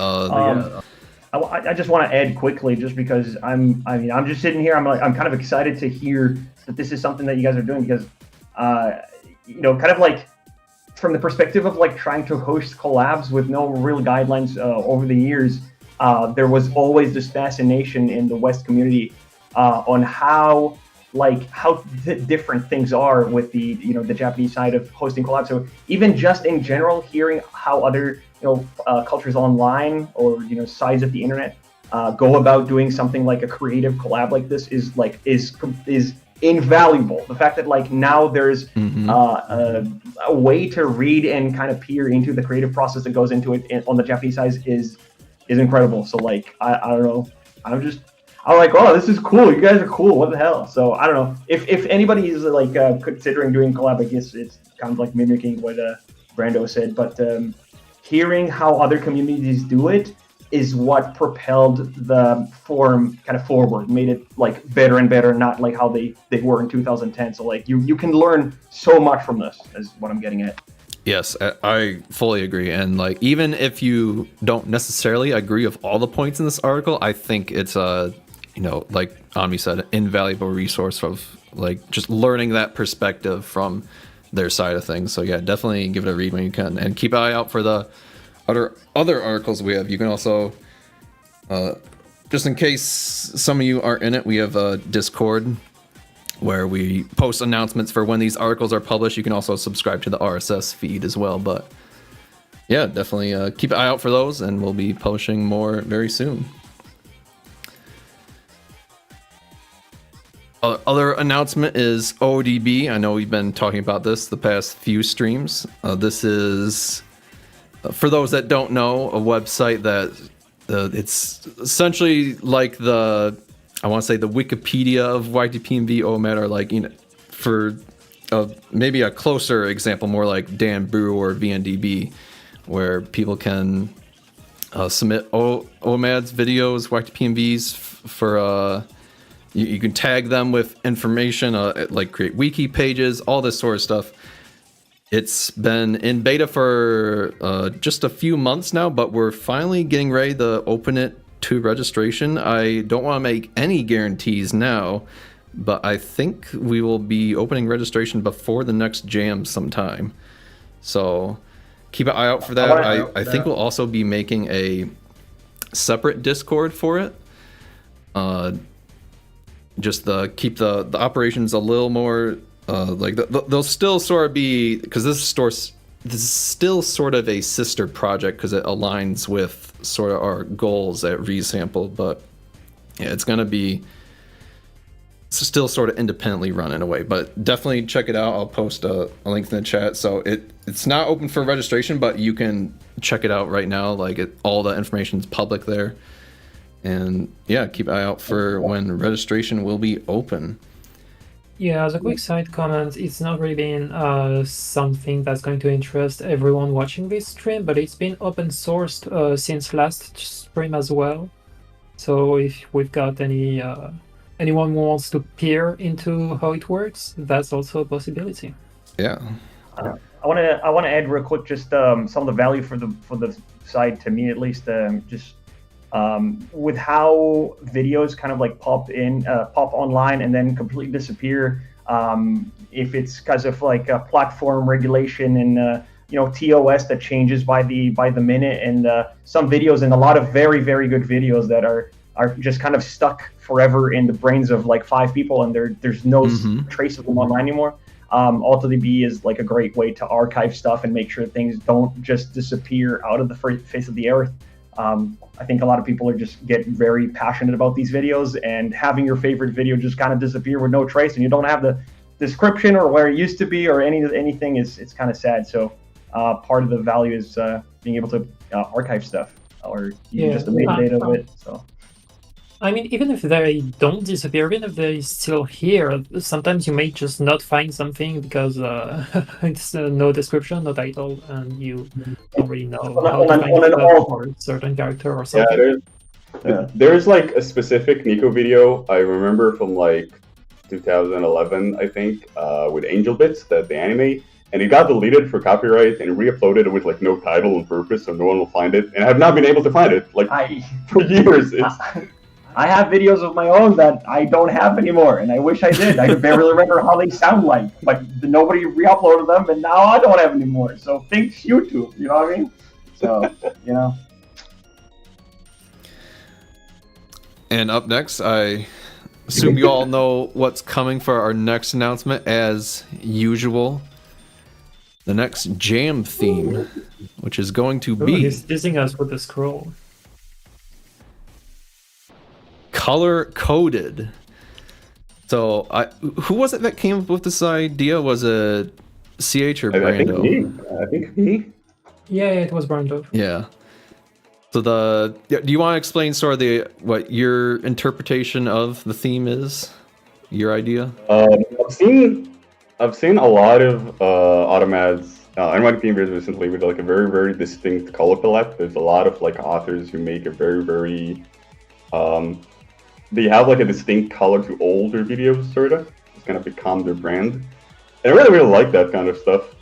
S4: I just want to add quickly, just because I'm just sitting here. I'm kind of excited to hear that this is something that you guys are doing, because kind of like from the perspective of like trying to host collabs with no real guidelines over the years. There was always this fascination in the West community on how different things are with the Japanese side of hosting collabs. So even just in general, hearing how other cultures online or sides of the internet go about doing something like a creative collab like this is invaluable. The fact that now there's a way to read and kind of peer into the creative process that goes into it on the Japanese side is incredible. So I don't know. I'm like, oh, this is cool. You guys are cool. What the hell? So I don't know if anybody is considering doing collab. I guess it's kind of like mimicking what Brando said, but hearing how other communities do it is what propelled the forum kind of forward, made it better and better, not like how they were in 2010. So you can learn so much from this, is what I'm getting at.
S1: Yes, I fully agree. And even if you don't necessarily agree with all the points in this article, I think it's like Ami said, an invaluable resource of just learning that perspective from their side of things. So yeah, definitely give it a read when you can, and keep an eye out for the other articles we have. You can also, just in case some of you aren't in it, we have a Discord where we post announcements for when these articles are published. You can also subscribe to the RSS feed as well. But yeah, definitely keep an eye out for those, and we'll be publishing more very soon. Other announcement is ODB. I know we've been talking about this the past few streams. This is, for those that don't know, a website that it's essentially like I want to say the Wikipedia of YTPMV OTOMAD, or for maybe a closer example, more like Dan Brew or VNDB, where people can submit OTOMAD's videos, YTPMVs for you can tag them with information, create wiki pages, all this sort of stuff. It's been in beta for just a few months now, but we're finally getting ready to open it to registration. I don't want to make any guarantees now, but I think we will be opening registration before the next jam sometime. So keep an eye out for that. I think we'll also be making a separate Discord for it. Just keep the operations a little more they'll still sort of be, because this is still sort of a sister project because it aligns with sort of our goals at Resample, but yeah, it's gonna be still sort of independently run in a way, but definitely check it out. I'll post a link in the chat. So it's not open for registration, but you can check it out right now. Like all the information is public there, and yeah, keep an eye out for when registration will be open.
S2: Yeah, as a quick side comment, it's not really been something that's going to interest everyone watching this stream, but it's been open sourced since last stream as well. So if we've got anyone who wants to peer into how it works, that's also a possibility.
S1: Yeah.
S9: I want to add real quick just some of the value for the site, to me at least, just with how videos kind of like pop online and then completely disappear. If it's because of like a platform regulation and TOS that changes by the minute, and some videos, and a lot of very, very good videos that are just kind of stuck forever in the brains of like 5 people, and there's no trace of them online anymore. AutoDB is like a great way to archive stuff and make sure things don't just disappear out of the face of the earth. I think a lot of people are just get very passionate about these videos, and having your favorite video just kind of disappear with no trace, and you don't have the description or where it used to be or anything, it's kind of sad. So part of the value is being able to archive stuff, or even just the metadata of it. So.
S2: I mean, even if they don't disappear, even if they're still here, sometimes you may just not find something because it's no description, no title, and you don't really know how to find it for a certain character or something.
S3: There's like a specific Nico video I remember from like 2011, I think, with Angel Bits, the anime, and it got deleted for copyright and re-uploaded with like no title on purpose, so no one will find it, and I have not been able to find it like for years.
S9: I have videos of my own that I don't have anymore, and I wish I did. I barely remember how they sound like, but nobody re-uploaded them, and now I don't have any more. So thanks YouTube, you know what I mean? So,
S1: And up next, I assume you all know what's coming for our next announcement, as usual. The next jam theme, which is going to be...
S2: He's dissing us with the scroll.
S1: Color-coded. So, who was it that came up with this idea? Was it CH or Brando?
S3: I think me.
S2: Yeah, it was Brando.
S1: Yeah. So do you want to explain sort of what your interpretation of the theme is? Your idea?
S3: I've seen a lot of AutoMads and YTPMV recently with like a very, very distinct color palette. There's a lot of like authors who make a very, very they have like a distinct color to all their videos, sort of. It's kind of become their brand. And I really, really like that kind of stuff.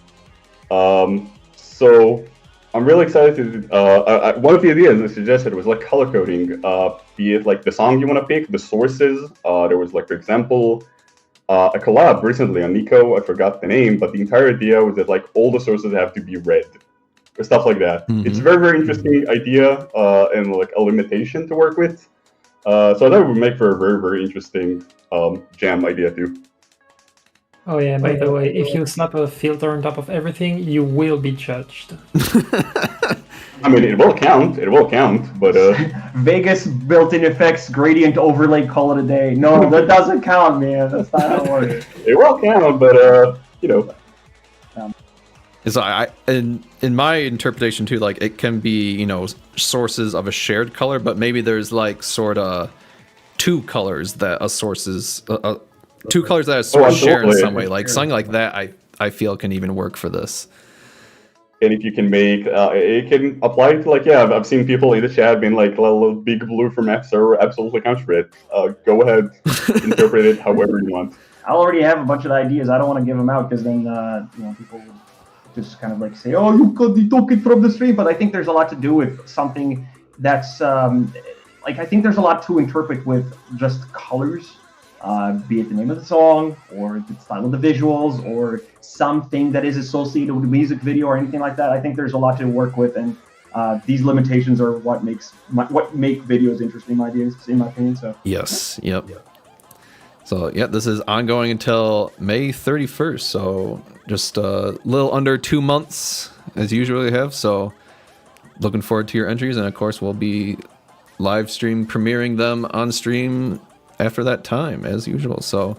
S3: So I'm really excited to, one of the ideas I suggested was like color coding, be it like the song you want to pick, the sources. There was like, for example, a collab recently on Nico, I forgot the name, but the entire idea was that like all the sources have to be red, or stuff like that. It's a very, very interesting idea and like a limitation to work with. So I thought it would make for a very, very interesting jam idea too.
S2: Oh yeah, by the way, if you slap a filter on top of everything, you will be judged.
S3: I mean, it will count, but...
S9: Vegas built-in effects, gradient overlay, call it a day. No, that doesn't count, man. That's not how it works.
S3: It will count, but,
S1: So in my interpretation too, like it can be, sources of a shared color, but maybe there's like sort of two colors that a source is... two colors that a source share in some way, like something like that. I feel can even work for this.
S3: And if you can make it can apply to like I've seen people in the chat being like little big blue from F-Server absolutely counts for it. Go ahead, interpret it however you want.
S9: I already have a bunch of ideas. I don't want to give them out because then people would just kind of like say, "Oh, you took it from the stream." But I think there's a lot to do with something that's I think there's a lot to interpret with just colors. Be it the name of the song, or the style of the visuals, or something that is associated with a music video or anything like that. I think there's a lot to work with, and these limitations are what make videos interesting ideas, in my opinion. So
S1: yes, yep. So this is ongoing until May 31st. So just a little under 2 months, as you usually have. So looking forward to your entries, and of course we'll be live stream premiering them on stream after that time, as usual. So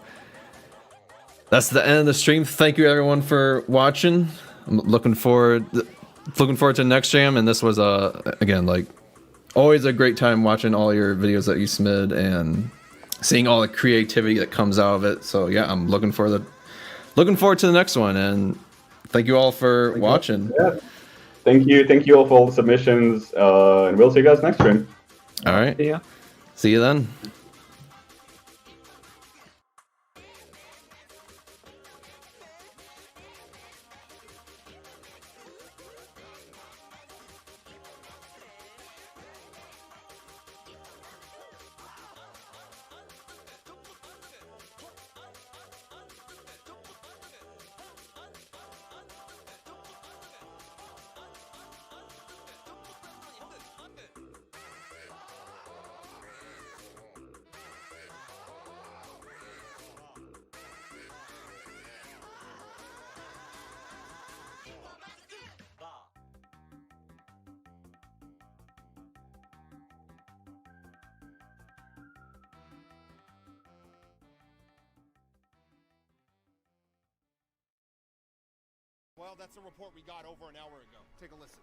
S1: that's the end of the stream. Thank you everyone for watching. I'm looking forward to the next jam, and this was again, like always a great time watching all your videos that you submit and seeing all the creativity that comes out of it. So yeah, I'm looking forward to the next one, and thank you all for watching.
S3: Yeah. Thank you all for all the submissions, and we'll see you guys next stream.
S1: All right. See you then.
S13: Well, that's a report we got over an hour ago. Take a listen.